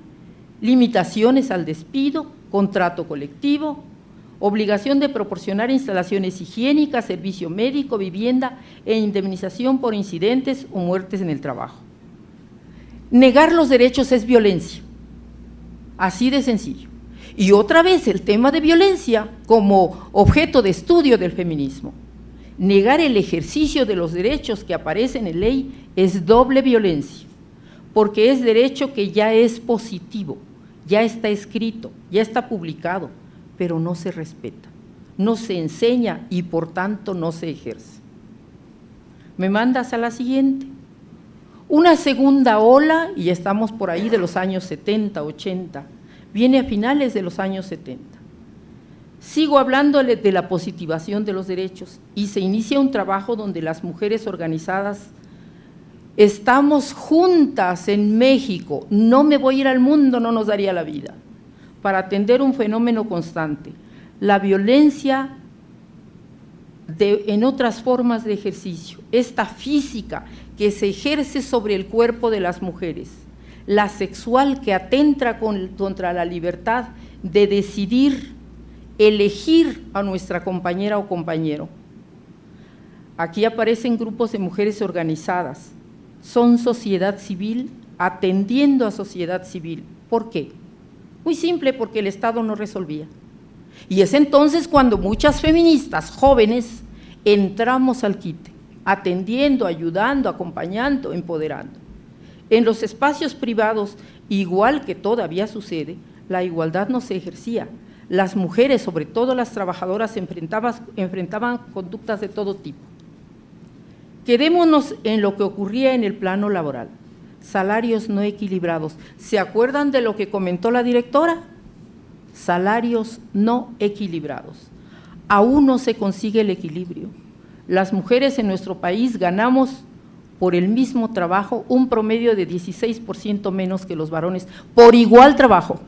limitaciones al despido, contrato colectivo, obligación de proporcionar instalaciones higiénicas, servicio médico, vivienda e indemnización por incidentes o muertes en el trabajo. Negar los derechos es violencia, así de sencillo. Y otra vez el tema de violencia como objeto de estudio del feminismo. Negar el ejercicio de los derechos que aparecen en ley es doble violencia, porque es derecho que ya es positivo, ya está escrito, ya está publicado, pero no se respeta, no se enseña y por tanto no se ejerce. ¿Me mandas a la siguiente? Una segunda ola, y estamos por ahí de los años 70, 80, viene a finales de los años 70. Sigo hablándole de la positivación de los derechos y se inicia un trabajo donde las mujeres organizadas estamos juntas en México, no me voy a ir al mundo, no nos daría la vida, para atender un fenómeno constante, la violencia en otras formas de ejercicio, esta física que se ejerce sobre el cuerpo de las mujeres, la sexual que atenta contra la libertad de decidir, elegir a nuestra compañera o compañero. Aquí aparecen grupos de mujeres organizadas, son sociedad civil atendiendo a sociedad civil. ¿Por qué? Muy simple, porque el Estado no resolvía. Y es entonces cuando muchas feministas jóvenes entramos al quite, atendiendo, ayudando, acompañando, empoderando. En los espacios privados, igual que todavía sucede, la igualdad no se ejercía. Las mujeres, sobre todo las trabajadoras, enfrentaban conductas de todo tipo. Quedémonos en lo que ocurría en el plano laboral, salarios no equilibrados. ¿Se acuerdan de lo que comentó la directora? Salarios no equilibrados. Aún no se consigue el equilibrio. Las mujeres en nuestro país ganamos por el mismo trabajo un promedio de 16% menos que los varones, por igual trabajo.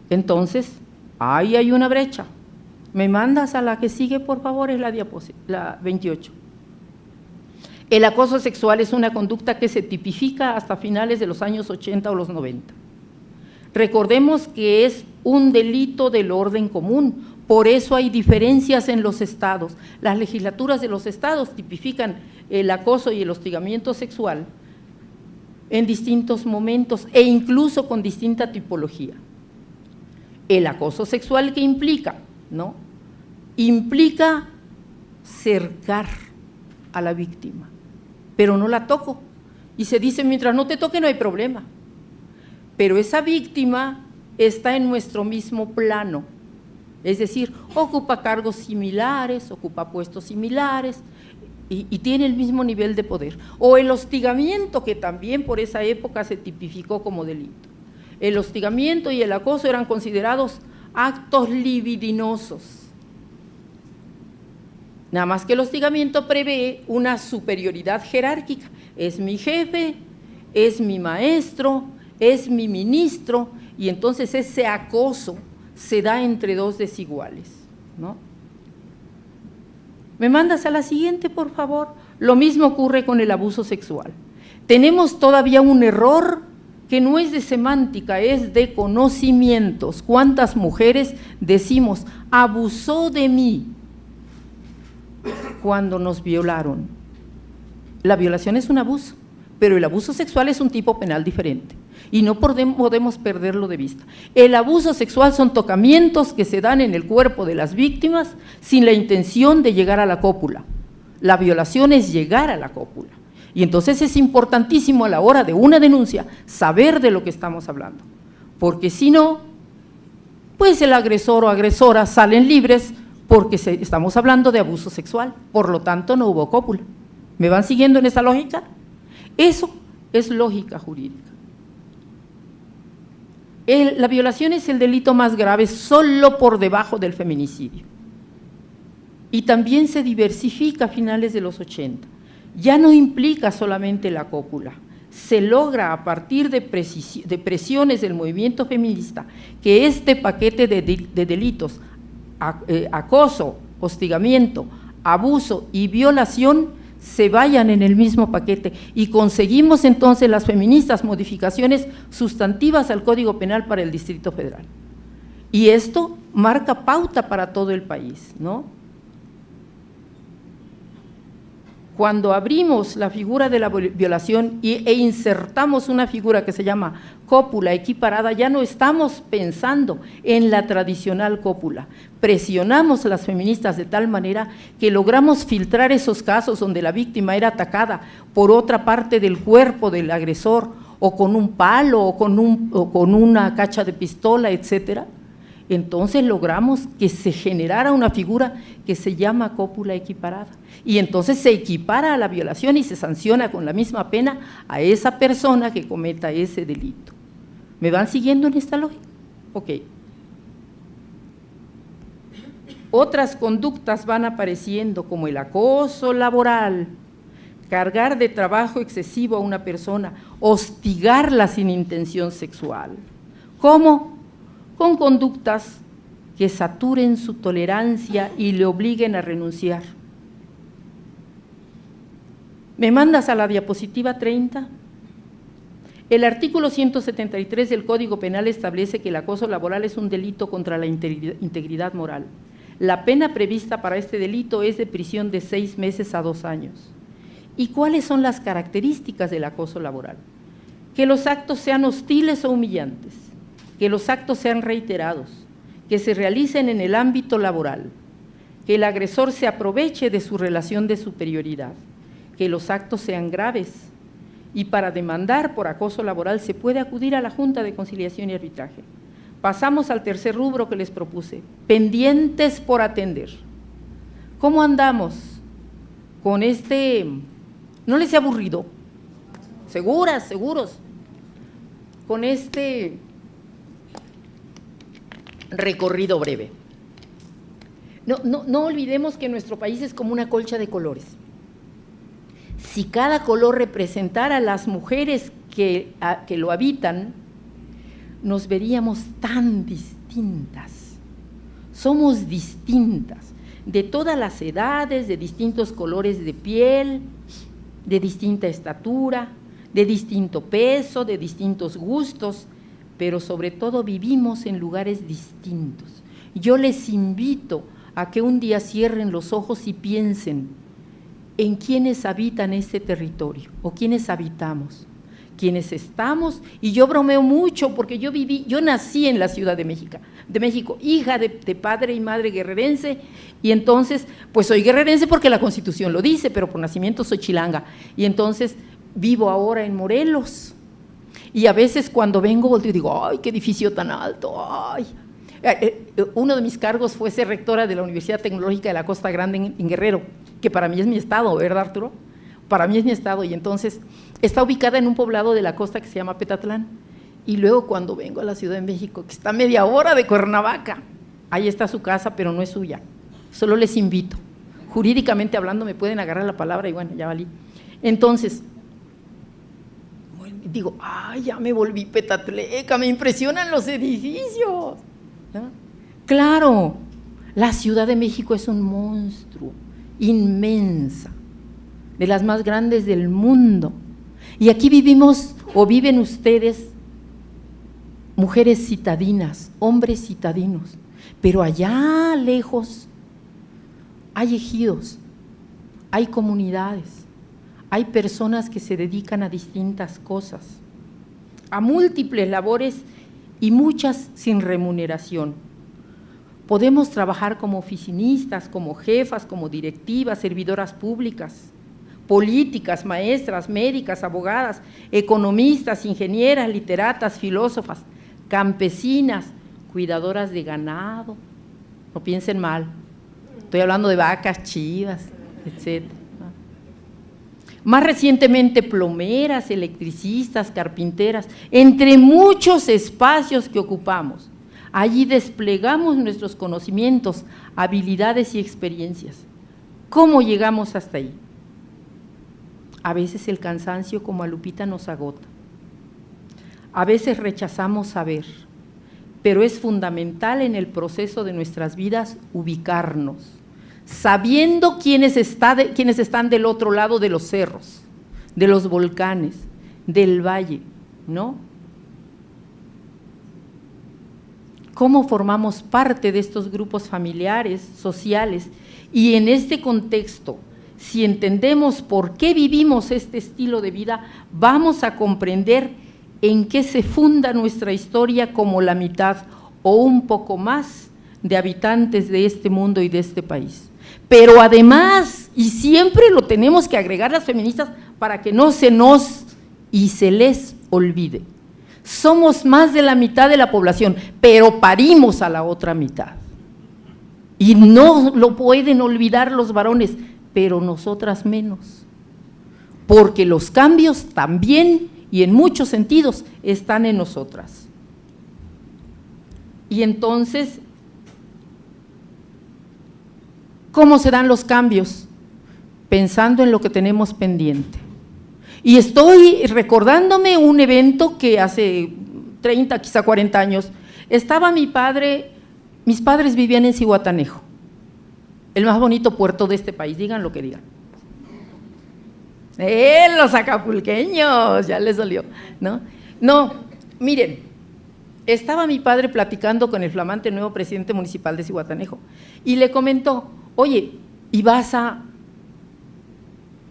Entonces, ahí hay una brecha. ¿Me mandas a la que sigue, por favor? Es la 28. El acoso sexual es una conducta que se tipifica hasta finales de los años 80 o los 90. Recordemos que es un delito del orden común, por eso hay diferencias en los estados. Las legislaturas de los estados tipifican el acoso y el hostigamiento sexual en distintos momentos e incluso con distinta tipología. El acoso sexual, ¿qué implica? ¿No? Implica cercar a la víctima, pero no la toco. Y se dice, mientras no te toque no hay problema. Pero esa víctima está en nuestro mismo plano, es decir, ocupa cargos similares, ocupa puestos similares y tiene el mismo nivel de poder. O el hostigamiento, que también por esa época se tipificó como delito. El hostigamiento y el acoso eran considerados actos libidinosos. Nada más que el hostigamiento prevé una superioridad jerárquica. Es mi jefe, es mi maestro, es mi ministro, y entonces ese acoso se da entre dos desiguales, ¿no? ¿Me mandas a la siguiente, por favor? Lo mismo ocurre con el abuso sexual. Tenemos todavía un error que no es de semántica, es de conocimientos. ¿Cuántas mujeres decimos, abusó de mí cuando nos violaron? La violación es un abuso, pero el abuso sexual es un tipo penal diferente y no podemos perderlo de vista. El abuso sexual son tocamientos que se dan en el cuerpo de las víctimas sin la intención de llegar a la cópula. La violación es llegar a la cópula. Y entonces es importantísimo a la hora de una denuncia saber de lo que estamos hablando, porque si no, pues el agresor o agresora salen libres porque estamos hablando de abuso sexual, por lo tanto no hubo cópula. ¿Me van siguiendo en esa lógica? Eso es lógica jurídica. La violación es el delito más grave solo por debajo del feminicidio. Y también se diversifica a finales de los 80. Ya no implica solamente la cópula, se logra a partir de presiones del movimiento feminista que este paquete de delitos, acoso, hostigamiento, abuso y violación se vayan en el mismo paquete y conseguimos entonces las feministas modificaciones sustantivas al Código Penal para el Distrito Federal. Y esto marca pauta para todo el país, ¿no? Cuando abrimos la figura de la violación e insertamos una figura que se llama cópula equiparada, ya no estamos pensando en la tradicional cópula. Presionamos a las feministas de tal manera que logramos filtrar esos casos donde la víctima era atacada por otra parte del cuerpo del agresor, o con un palo, o con una cacha de pistola, etcétera. Entonces logramos que se generara una figura que se llama cópula equiparada. Y entonces se equipara a la violación y se sanciona con la misma pena a esa persona que cometa ese delito. ¿Me van siguiendo en esta lógica? Ok. Otras conductas van apareciendo como el acoso laboral, cargar de trabajo excesivo a una persona, hostigarla sin intención sexual. ¿Cómo? Con conductas que saturen su tolerancia y le obliguen a renunciar. ¿Me mandas a la diapositiva 30? El artículo 173 del Código Penal establece que el acoso laboral es un delito contra la integridad moral. La pena prevista para este delito es de prisión de 6 meses a 2 años. ¿Y cuáles son las características del acoso laboral? Que los actos sean hostiles o humillantes, que los actos sean reiterados, que se realicen en el ámbito laboral, que el agresor se aproveche de su relación de superioridad, que los actos sean graves, y para demandar por acoso laboral se puede acudir a la Junta de Conciliación y Arbitraje. Pasamos al tercer rubro que les propuse, pendientes por atender. ¿Cómo andamos con este? ¿No les ha aburrido? ¿Seguras, seguros? Con este recorrido breve. No olvidemos que nuestro país es como una colcha de colores. Si cada color representara a las mujeres que lo habitan, nos veríamos tan distintas. Somos distintas, de todas las edades, de distintos colores de piel, de distinta estatura, de distinto peso, de distintos gustos, pero sobre todo vivimos en lugares distintos. Yo les invito a que un día cierren los ojos y piensen en quiénes habitan este territorio o quiénes habitamos, quiénes estamos, y yo bromeo mucho porque yo nací en la Ciudad de México, hija de padre y madre guerrerense, y entonces, pues soy guerrerense porque la Constitución lo dice, pero por nacimiento soy chilanga, y entonces vivo ahora en Morelos, y a veces cuando vengo volteo y digo, ¡ay, qué edificio tan alto! ¡Ay! Uno de mis cargos fue ser rectora de la Universidad Tecnológica de la Costa Grande en Guerrero, que para mí es mi estado, ¿verdad, Arturo? Para mí es mi estado, y entonces está ubicada en un poblado de la costa que se llama Petatlán, y luego cuando vengo a la Ciudad de México, que está a media hora de Cuernavaca, ahí está su casa, pero no es suya, solo les invito, jurídicamente hablando me pueden agarrar la palabra y bueno, ya valí. Entonces, digo, ¡ay, ya me volví petatleca, me impresionan los edificios! ¿No? Claro, la Ciudad de México es un monstruo, inmensa, de las más grandes del mundo, y aquí vivimos, o viven ustedes, mujeres citadinas, hombres citadinos, pero allá lejos hay ejidos, hay comunidades, hay personas que se dedican a distintas cosas, a múltiples labores y muchas sin remuneración. Podemos trabajar como oficinistas, como jefas, como directivas, servidoras públicas, políticas, maestras, médicas, abogadas, economistas, ingenieras, literatas, filósofas, campesinas, cuidadoras de ganado. No piensen mal, estoy hablando de vacas, chivas, etcétera. Más recientemente plomeras, electricistas, carpinteras, entre muchos espacios que ocupamos. Allí desplegamos nuestros conocimientos, habilidades y experiencias. ¿Cómo llegamos hasta ahí? A veces el cansancio, como a Lupita, nos agota. A veces rechazamos saber, pero es fundamental en el proceso de nuestras vidas ubicarnos, sabiendo quiénes están del otro lado de los cerros, de los volcanes, del valle, ¿no? ¿Cómo formamos parte de estos grupos familiares, sociales? Y en este contexto, si entendemos por qué vivimos este estilo de vida, vamos a comprender en qué se funda nuestra historia como la mitad o un poco más de habitantes de este mundo y de este país. Pero además, y siempre lo tenemos que agregar las feministas para que no se nos y se les olvide, somos más de la mitad de la población, pero parimos a la otra mitad. Y no lo pueden olvidar los varones, pero nosotras menos, porque los cambios también y en muchos sentidos están en nosotras. Y entonces, ¿cómo se dan los cambios? Pensando en lo que tenemos pendiente. Y estoy recordándome un evento que hace 30, quizá 40 años, estaba mis padres vivían en Zihuatanejo, el más bonito puerto de este país, digan lo que digan. Los acapulqueños, ya les dolió, ¿no? No, miren, estaba mi padre platicando con el flamante nuevo presidente municipal de Zihuatanejo y le comentó, oye, ¿y vas a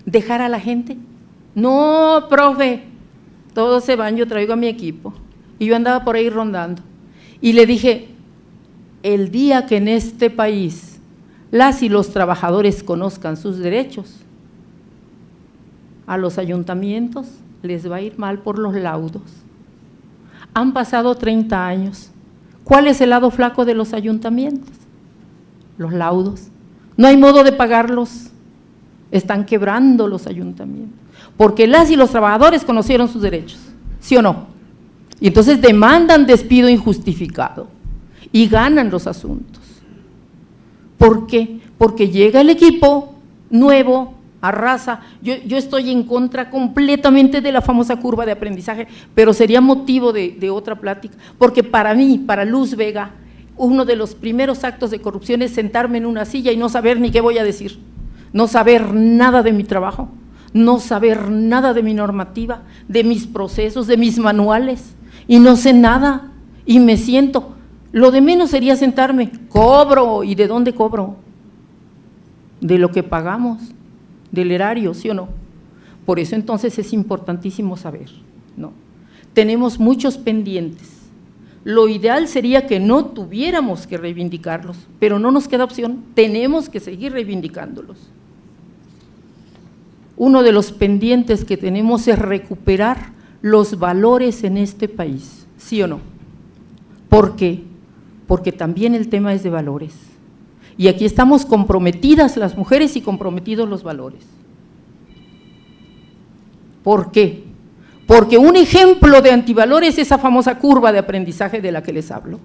dejar a la gente? No, profe, todos se van, yo traigo a mi equipo. Y yo andaba por ahí rondando. Y le dije, el día que en este país las y los trabajadores conozcan sus derechos, a los ayuntamientos les va a ir mal por los laudos. Han pasado 30 años. ¿Cuál es el lado flaco de los ayuntamientos? Los laudos. No hay modo de pagarlos. Están quebrando los ayuntamientos. Porque las y los trabajadores conocieron sus derechos, ¿sí o no? Y entonces demandan despido injustificado y ganan los asuntos. ¿Por qué? Porque llega el equipo nuevo, arrasa. Yo estoy en contra completamente de la famosa curva de aprendizaje, pero sería motivo de otra plática, porque para mí, para Luz Vega, uno de los primeros actos de corrupción es sentarme en una silla y no saber ni qué voy a decir, no saber nada de mi trabajo, no saber nada de mi normativa, de mis procesos, de mis manuales, y no sé nada, y me siento. Lo de menos sería sentarme, cobro, ¿y de dónde cobro? De lo que pagamos, del erario, ¿sí o no? Por eso entonces es importantísimo saber, ¿no? Tenemos muchos pendientes. Lo ideal sería que no tuviéramos que reivindicarlos, pero no nos queda opción, tenemos que seguir reivindicándolos. Uno de los pendientes que tenemos es recuperar los valores en este país, ¿sí o no? ¿Por qué? Porque también el tema es de valores. Y aquí estamos comprometidas las mujeres y comprometidos los valores. ¿Por qué? Porque un ejemplo de antivalores es esa famosa curva de aprendizaje de la que les hablo,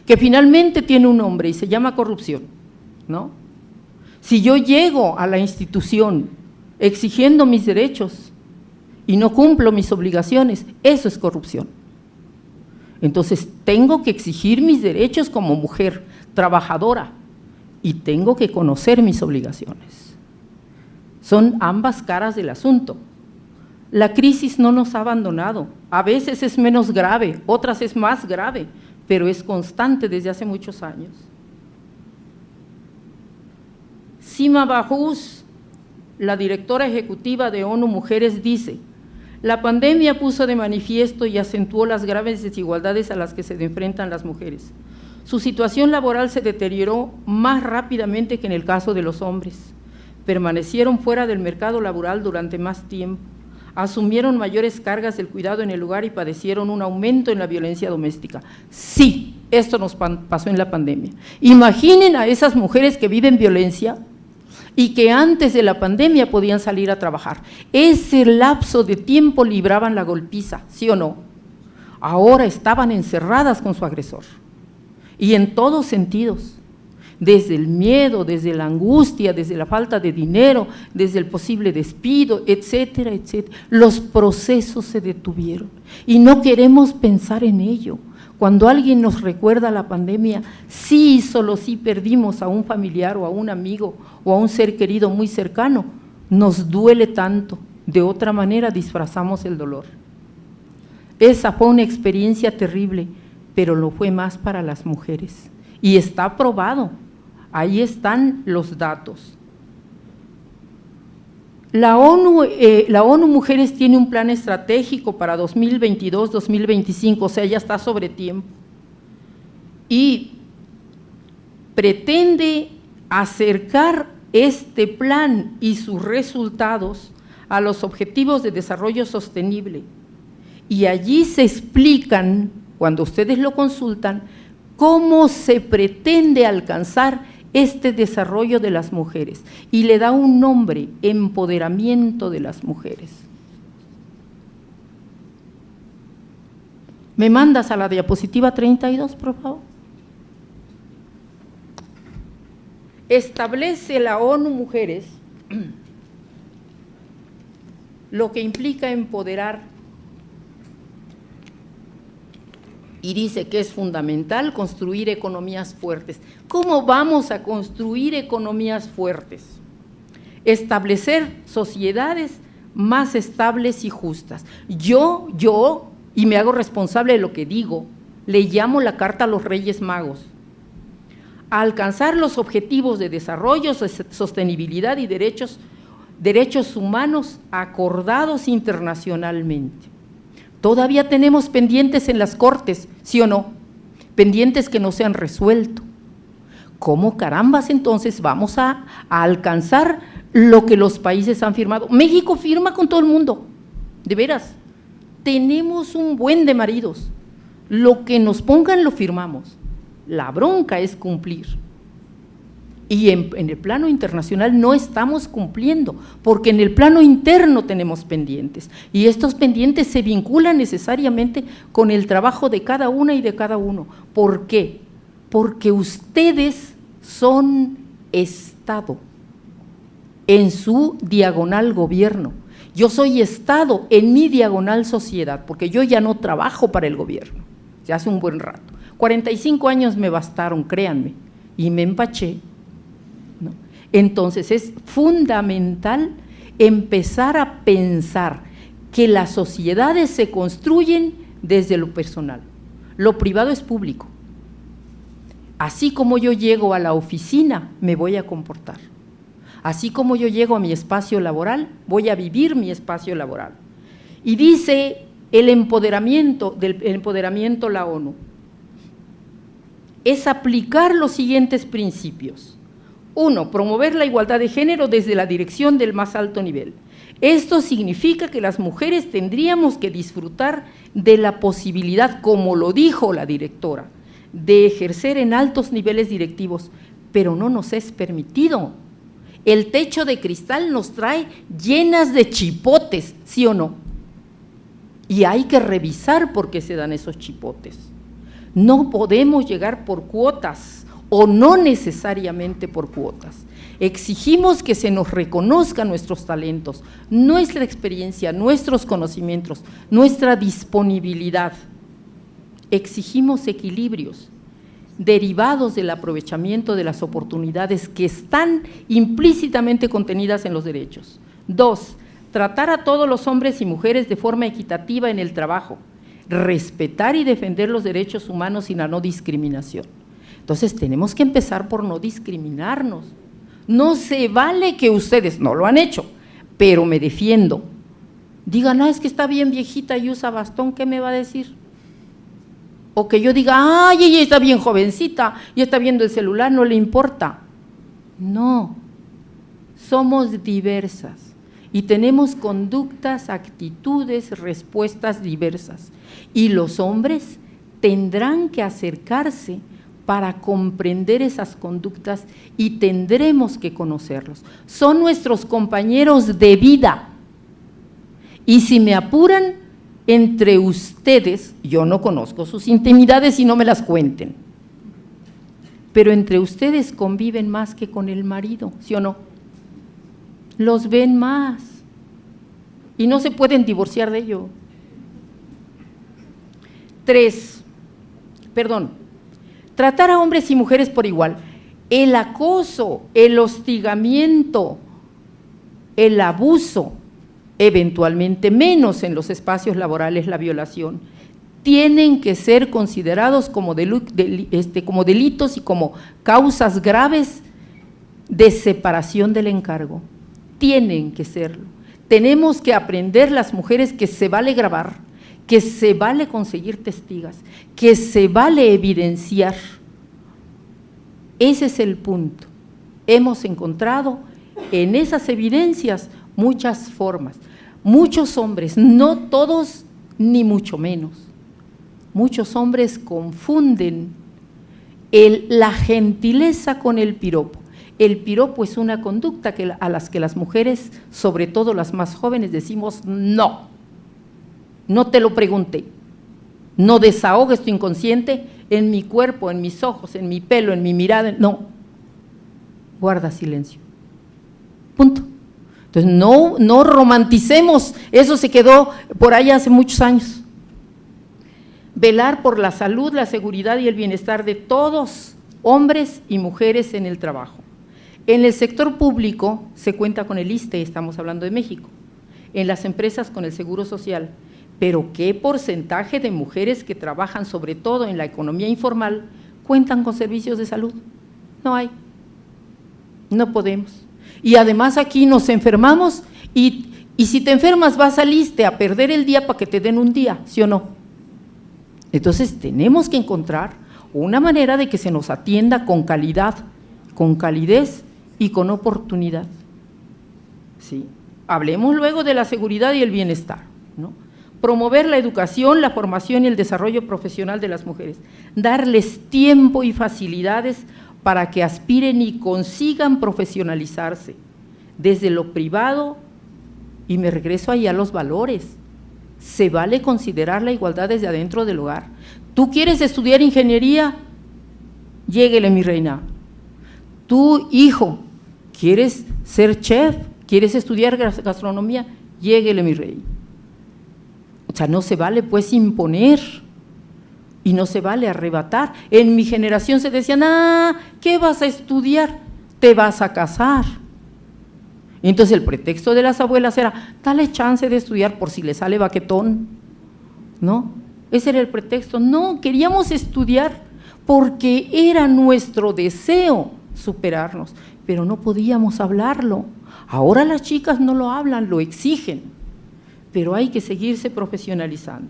que finalmente tiene un nombre y se llama corrupción, ¿no? Si yo llego a la institución exigiendo mis derechos y no cumplo mis obligaciones, eso es corrupción. Entonces tengo que exigir mis derechos como mujer trabajadora y tengo que conocer mis obligaciones. Son ambas caras del asunto. La crisis no nos ha abandonado, a veces es menos grave, otras es más grave, pero es constante desde hace muchos años. Sima Bahous, la directora ejecutiva de ONU Mujeres, dice: la pandemia puso de manifiesto y acentuó las graves desigualdades a las que se enfrentan las mujeres. Su situación laboral se deterioró más rápidamente que en el caso de los hombres. Permanecieron fuera del mercado laboral durante más tiempo, asumieron mayores cargas del cuidado en el hogar y padecieron un aumento en la violencia doméstica. Sí, esto nos pasó en la pandemia. Imaginen a esas mujeres que viven violencia y que antes de la pandemia podían salir a trabajar. Ese lapso de tiempo libraban la golpiza, ¿sí o no? Ahora estaban encerradas con su agresor. Y en todos sentidos, desde el miedo, desde la angustia, desde la falta de dinero, desde el posible despido, etcétera, etcétera. Los procesos se detuvieron y no queremos pensar en ello. Cuando alguien nos recuerda la pandemia, sí, solo sí perdimos a un familiar o a un amigo o a un ser querido muy cercano, nos duele tanto. De otra manera disfrazamos el dolor. Esa fue una experiencia terrible, pero lo fue más para las mujeres. Y está probado, ahí están los datos. La ONU Mujeres tiene un plan estratégico para 2022-2025, o sea, ya está sobre tiempo. Y pretende acercar este plan y sus resultados a los objetivos de desarrollo sostenible. Y allí se explican, cuando ustedes lo consultan, cómo se pretende alcanzar este desarrollo de las mujeres, y le da un nombre: empoderamiento de las mujeres. ¿Me mandas a la diapositiva 32, por favor? Establece la ONU Mujeres lo que implica empoderar, y dice que es fundamental construir economías fuertes. ¿Cómo vamos a construir economías fuertes? Establecer sociedades más estables y justas. Yo, y me hago responsable de lo que digo, le llamo la carta a los Reyes Magos. Alcanzar los objetivos de desarrollo, sostenibilidad y derechos humanos acordados internacionalmente. Todavía tenemos pendientes en las cortes, ¿sí o no? Pendientes que no se han resuelto. ¿Cómo carambas entonces vamos a alcanzar lo que los países han firmado? México firma con todo el mundo, de veras. Tenemos un buen de maridos. Lo que nos pongan lo firmamos. La bronca es cumplir. Y en el plano internacional no estamos cumpliendo, porque en el plano interno tenemos pendientes, y estos pendientes se vinculan necesariamente con el trabajo de cada una y de cada uno. ¿Por qué? Porque ustedes son Estado en su diagonal gobierno. Yo soy Estado en mi diagonal sociedad, porque yo ya no trabajo para el gobierno, ya hace un buen rato. 45 años me bastaron, créanme, y me empaché. Entonces es fundamental empezar a pensar que las sociedades se construyen desde lo personal. Lo privado es público. Así como yo llego a la oficina, me voy a comportar. Así como yo llego a mi espacio laboral, voy a vivir mi espacio laboral. Y dice del empoderamiento la ONU, es aplicar los siguientes principios. 1. Promover la igualdad de género desde la dirección del más alto nivel. Esto significa que las mujeres tendríamos que disfrutar de la posibilidad, como lo dijo la directora, de ejercer en altos niveles directivos, pero no nos es permitido. El techo de cristal nos trae llenas de chipotes, ¿sí o no? Y hay que revisar por qué se dan esos chipotes. No podemos llegar por cuotas, o no necesariamente por cuotas. Exigimos que se nos reconozcan nuestros talentos, nuestra experiencia, nuestros conocimientos, nuestra disponibilidad. Exigimos equilibrios derivados del aprovechamiento de las oportunidades que están implícitamente contenidas en los derechos. 2. Tratar a todos los hombres y mujeres de forma equitativa en el trabajo, respetar y defender los derechos humanos y la no discriminación. Entonces tenemos que empezar por no discriminarnos. No se vale que ustedes no lo han hecho, pero me defiendo. Digan, es que está bien viejita y usa bastón, ¿qué me va a decir? O que yo diga, ay, ella está bien jovencita y está viendo el celular, no le importa. No, somos diversas y tenemos conductas, actitudes, respuestas diversas. Y los hombres tendrán que acercarse para comprender esas conductas y tendremos que conocerlos. Son nuestros compañeros de vida. Y si me apuran, entre ustedes, yo no conozco sus intimidades y no me las cuenten, pero entre ustedes conviven más que con el marido, ¿sí o no? Los ven más y no se pueden divorciar de ello. 3. tratar a hombres y mujeres por igual. El acoso, el hostigamiento, el abuso, eventualmente menos en los espacios laborales la violación, tienen que ser considerados como delitos y como causas graves de separación del encargo. Tienen que serlo. Tenemos que aprender las mujeres que se vale grabar, que se vale conseguir testigos, que se vale evidenciar. Ese es el punto. Hemos encontrado en esas evidencias muchas formas. Muchos hombres, no todos ni mucho menos, muchos hombres confunden la gentileza con el piropo. El piropo es una conducta a las que las mujeres, sobre todo las más jóvenes, decimos no, no te lo pregunté, no desahogues tu inconsciente en mi cuerpo, en mis ojos, en mi pelo, en mi mirada, no, guarda silencio, punto. Entonces no romanticemos, eso se quedó por ahí hace muchos años. Velar por la salud, la seguridad y el bienestar de todos, hombres y mujeres en el trabajo. En el sector público se cuenta con el ISSSTE, estamos hablando de México, en las empresas con el Seguro Social, pero ¿qué porcentaje de mujeres que trabajan sobre todo en la economía informal cuentan con servicios de salud? No hay, no podemos. Y además aquí nos enfermamos y si te enfermas vas al ISSSTE a perder el día para que te den un día, ¿sí o no? Entonces tenemos que encontrar una manera de que se nos atienda con calidad, con calidez y con oportunidad. ¿Sí? Hablemos luego de la seguridad y el bienestar, ¿no? Promover la educación, la formación y el desarrollo profesional de las mujeres, darles tiempo y facilidades para que aspiren y consigan profesionalizarse desde lo privado, y me regreso ahí a los valores. Se vale considerar la igualdad desde adentro del hogar. ¿Tú quieres estudiar ingeniería? Lléguele, mi reina. Tu hijo, ¿quieres ser chef? ¿Quieres estudiar gastronomía? Lléguele, mi rey. O sea, no se vale pues imponer y no se vale arrebatar. En mi generación se decían, ¿qué vas a estudiar? Te vas a casar. Y entonces el pretexto de las abuelas era, dale chance de estudiar por si le sale baquetón, ¿no? Ese era el pretexto. No, queríamos estudiar porque era nuestro deseo superarnos, pero no podíamos hablarlo. Ahora las chicas no lo hablan, lo exigen, pero hay que seguirse profesionalizando.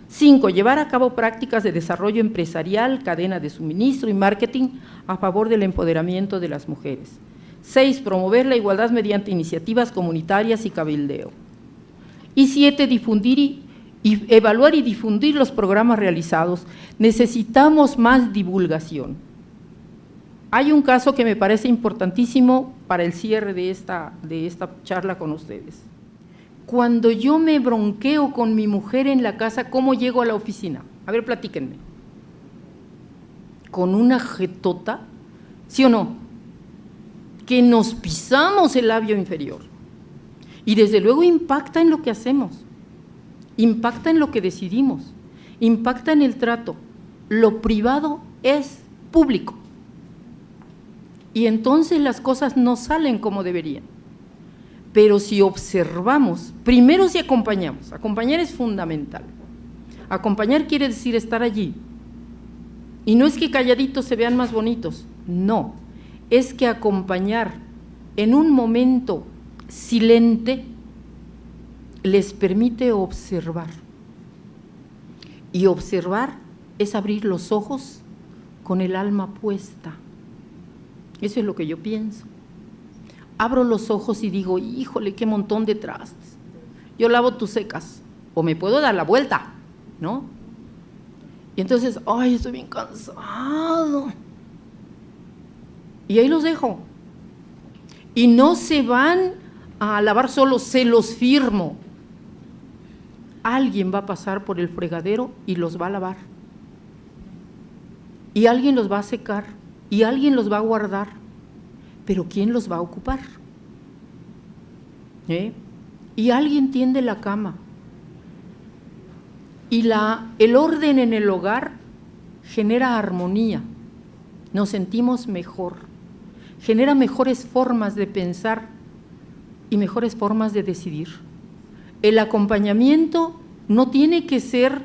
5, llevar a cabo prácticas de desarrollo empresarial, cadena de suministro y marketing a favor del empoderamiento de las mujeres. 6, promover la igualdad mediante iniciativas comunitarias y cabildeo. Y 7, difundir y evaluar y difundir los programas realizados. Necesitamos más divulgación. Hay un caso que me parece importantísimo para el cierre de esta charla con ustedes. Cuando yo me bronqueo con mi mujer en la casa, ¿cómo llego a la oficina? A ver, platíquenme. ¿Con una jetota? ¿Sí o no? Que nos pisamos el labio inferior. Y desde luego impacta en lo que hacemos, impacta en lo que decidimos, impacta en el trato. Lo privado es público. Y entonces las cosas no salen como deberían. Pero si observamos, primero si acompañamos, acompañar es fundamental. Acompañar quiere decir estar allí. Y no es que calladitos se vean más bonitos, no. Es que acompañar en un momento silente les permite observar. Y observar es abrir los ojos con el alma puesta. Eso es lo que yo pienso. Abro los ojos y digo, híjole, qué montón de trastes. Yo lavo tus secas, o me puedo dar la vuelta, ¿no? Y entonces, ay, estoy bien cansado. Y ahí los dejo. Y no se van a lavar solos, se los firmo. Alguien va a pasar por el fregadero y los va a lavar. Y alguien los va a secar, y alguien los va a guardar. Pero ¿quién los va a ocupar? Y alguien tiende la cama. Y el orden en el hogar genera armonía, nos sentimos mejor, genera mejores formas de pensar y mejores formas de decidir. El acompañamiento no tiene que ser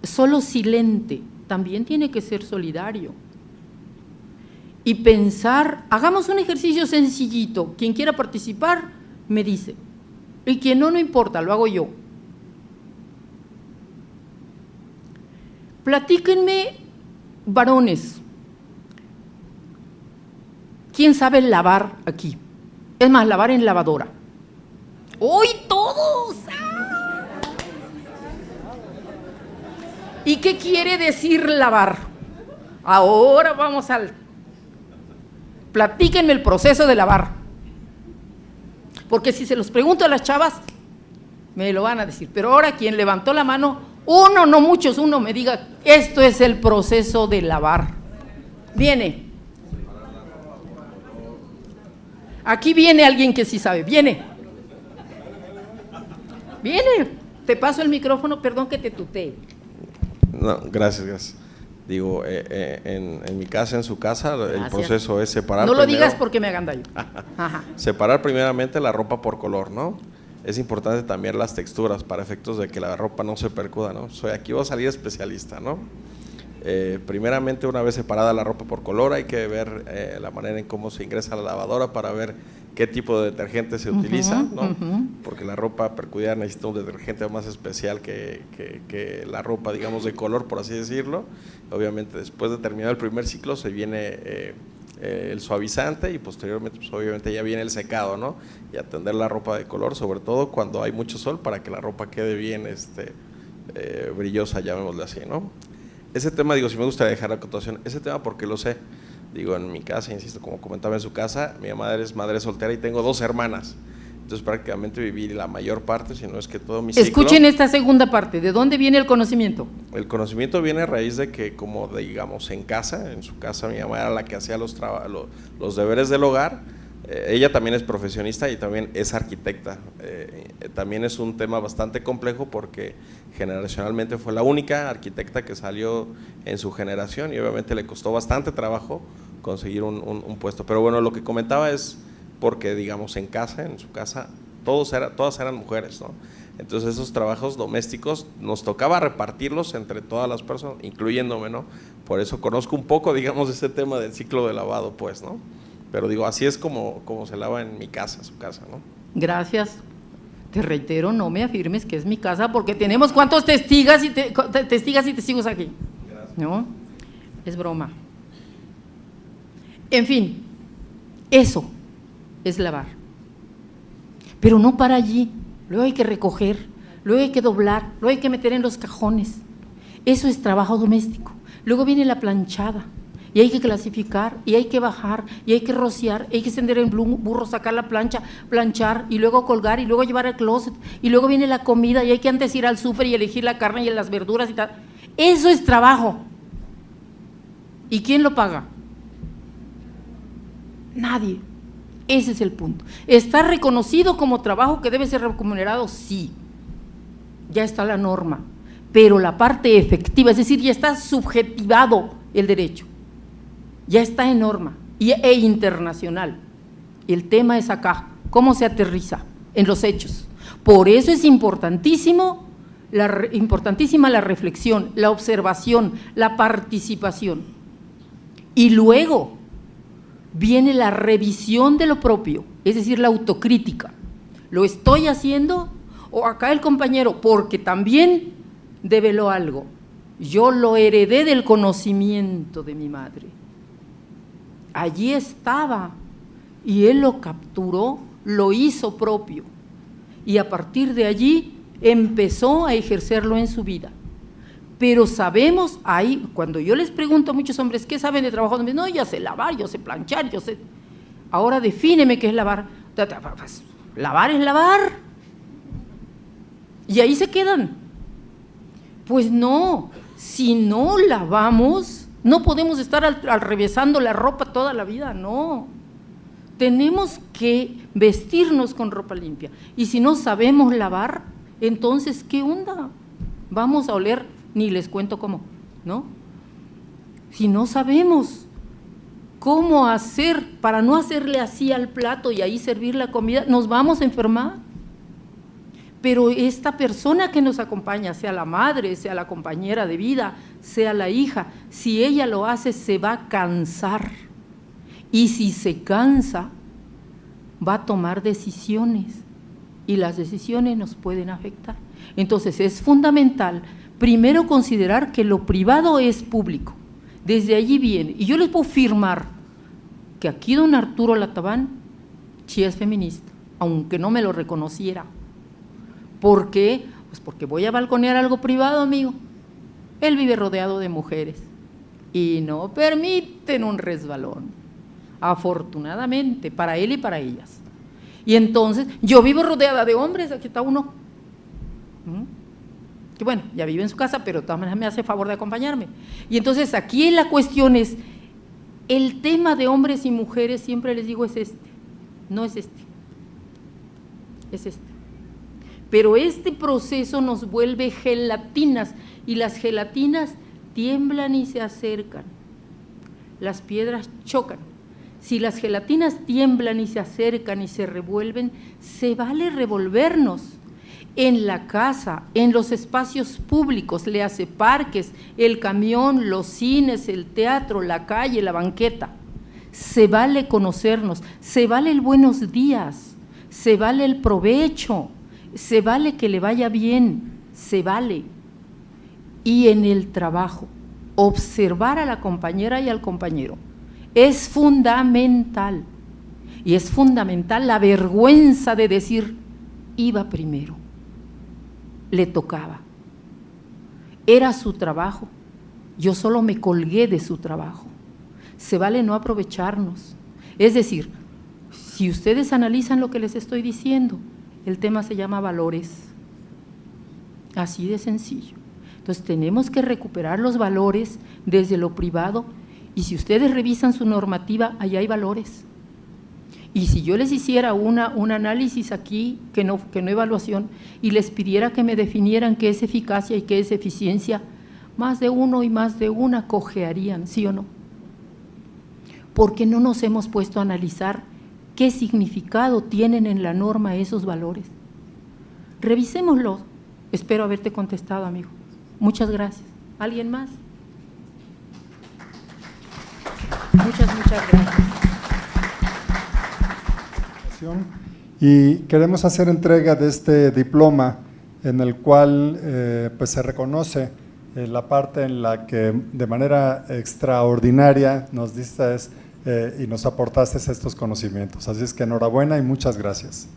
solo silente, también tiene que ser solidario. Y pensar, hagamos un ejercicio sencillito, quien quiera participar me dice, y quien no, no importa, lo hago yo. Platíquenme, varones, ¿quién sabe lavar aquí? Es más, lavar en lavadora. ¡Hoy todos! ¡Ah! ¿Y qué quiere decir lavar? Ahora vamos al… Platíquenme el proceso de lavar. Porque si se los pregunto a las chavas, me lo van a decir. Pero ahora quien levantó la mano, uno, no muchos, uno me diga, esto es el proceso de lavar. Viene. Aquí viene alguien que sí sabe, viene. Te paso el micrófono, perdón que te tutee. No, gracias. Digo, en mi casa, en su casa, el proceso es separar. No lo digas porque me hagan daño. Separar primeramente la ropa por color, ¿no? Es importante también las texturas para efectos de que la ropa no se percuda, ¿no? Aquí voy a salir especialista, ¿no? Primeramente, una vez separada la ropa por color, hay que ver la manera en cómo se ingresa a la lavadora para ver qué tipo de detergente se utiliza, ¿no? Porque la ropa percudida necesita un detergente más especial que la ropa, digamos, de color, por así decirlo. Obviamente, después de terminar el primer ciclo, se viene el suavizante y posteriormente, pues, obviamente, ya viene el secado, ¿no? Y atender la ropa de color, sobre todo cuando hay mucho sol, para que la ropa quede bien brillosa, llamémosle así, ¿no? Ese tema, digo, si me gustaría dejar la acotación, ese tema porque lo sé, digo, en mi casa, insisto, como comentaba en su casa, mi madre es madre soltera y tengo 2 hermanas, entonces prácticamente viví la mayor parte, si no es que todo mi ciclo. Escuchen esta segunda parte, ¿de dónde viene el conocimiento? El conocimiento viene a raíz de que, como digamos, en su casa mi mamá era la que hacía los deberes del hogar. Ella también es profesionista y también es arquitecta. También es un tema bastante complejo porque generacionalmente fue la única arquitecta que salió en su generación y obviamente le costó bastante trabajo conseguir un puesto. Pero bueno, lo que comentaba es porque, digamos, en su casa, todas eran mujeres, ¿no? Entonces esos trabajos domésticos nos tocaba repartirlos entre todas las personas, incluyéndome, ¿no? Por eso conozco un poco, digamos, ese tema del ciclo de lavado, pues, ¿no? Pero digo, así es como se lava en mi casa, su casa, ¿no? Gracias. Te reitero, no me afirmes que es mi casa, porque tenemos cuántos testigas y testigos aquí. Gracias. ¿No? Es broma. En fin, eso es lavar. Pero no para allí. Luego hay que recoger, luego hay que doblar, luego hay que meter en los cajones. Eso es trabajo doméstico. Luego viene la planchada. Y hay que clasificar, y hay que bajar, y hay que rociar, y hay que extender el burro, sacar la plancha, planchar, y luego colgar, y luego llevar al closet, y luego viene la comida, y hay que antes ir al súper y elegir la carne y las verduras y tal. Eso es trabajo. ¿Y quién lo paga? Nadie. Ese es el punto. ¿Está reconocido como trabajo que debe ser remunerado? Sí. Ya está la norma. Pero la parte efectiva, es decir, ya está subjetivado el derecho. Ya está en norma e internacional. El tema es acá, cómo se aterriza en los hechos. Por eso es importantísima la reflexión, la observación, la participación. Y luego viene la revisión de lo propio, es decir, la autocrítica. ¿Lo estoy haciendo? O acá el compañero, porque también develó algo. Yo lo heredé del conocimiento de mi madre. Allí estaba y él lo capturó, lo hizo propio y a partir de allí empezó a ejercerlo en su vida. Pero sabemos, ahí, cuando yo les pregunto a muchos hombres, ¿qué saben de trabajo? No, yo sé lavar, yo sé planchar, yo sé… Ahora defíneme qué es lavar. Lavar es lavar. Y ahí se quedan. Pues no, si no lavamos… No podemos estar alrevesando la ropa toda la vida, no. Tenemos que vestirnos con ropa limpia. Y si no sabemos lavar, entonces, ¿qué onda? Vamos a oler, ni les cuento cómo, ¿no? Si no sabemos cómo hacer para no hacerle así al plato y ahí servir la comida, nos vamos a enfermar. Pero esta persona que nos acompaña, sea la madre, sea la compañera de vida, sea la hija, si ella lo hace, se va a cansar. Y si se cansa, va a tomar decisiones. Y las decisiones nos pueden afectar. Entonces, es fundamental, primero, considerar que lo privado es público. Desde allí viene. Y yo les puedo firmar que aquí don Arturo Latabán sí es feminista, aunque no me lo reconociera. ¿Por qué? Pues porque voy a balconear algo privado, amigo. Él vive rodeado de mujeres y no permiten un resbalón, afortunadamente, para él y para ellas. Y entonces, yo vivo rodeada de hombres, aquí está uno, que bueno, ya vive en su casa, pero de todas maneras me hace favor de acompañarme. Y entonces aquí la cuestión es, el tema de hombres y mujeres, siempre les digo, es este, no es este, es este. Pero este proceso nos vuelve gelatinas, y las gelatinas tiemblan y se acercan, las piedras chocan. Si las gelatinas tiemblan y se acercan y se revuelven, se vale revolvernos en la casa, en los espacios públicos, le hace parques, el camión, los cines, el teatro, la calle, la banqueta. Se vale conocernos, se vale el buenos días, se vale el provecho, se vale que le vaya bien, se vale. Y en el trabajo, observar a la compañera y al compañero. Es fundamental, y es fundamental la vergüenza de decir, iba primero, le tocaba, era su trabajo, yo solo me colgué de su trabajo. Se vale no aprovecharnos. Es decir, si ustedes analizan lo que les estoy diciendo, el tema se llama valores, así de sencillo. Entonces tenemos que recuperar los valores desde lo privado. Y si ustedes revisan su normativa, allá hay valores. Y si yo les hiciera un análisis aquí, que no evaluación, y les pidiera que me definieran qué es eficacia y qué es eficiencia, más de uno y más de una cojearían, ¿sí o no? Porque no nos hemos puesto a analizar qué significado tienen en la norma esos valores. Revisémoslo. Espero haberte contestado, amigo. Muchas gracias. ¿Alguien más? Muchas gracias. Y queremos hacer entrega de este diploma en el cual pues se reconoce la parte en la que de manera extraordinaria nos diste y nos aportaste estos conocimientos. Así es que enhorabuena y muchas gracias.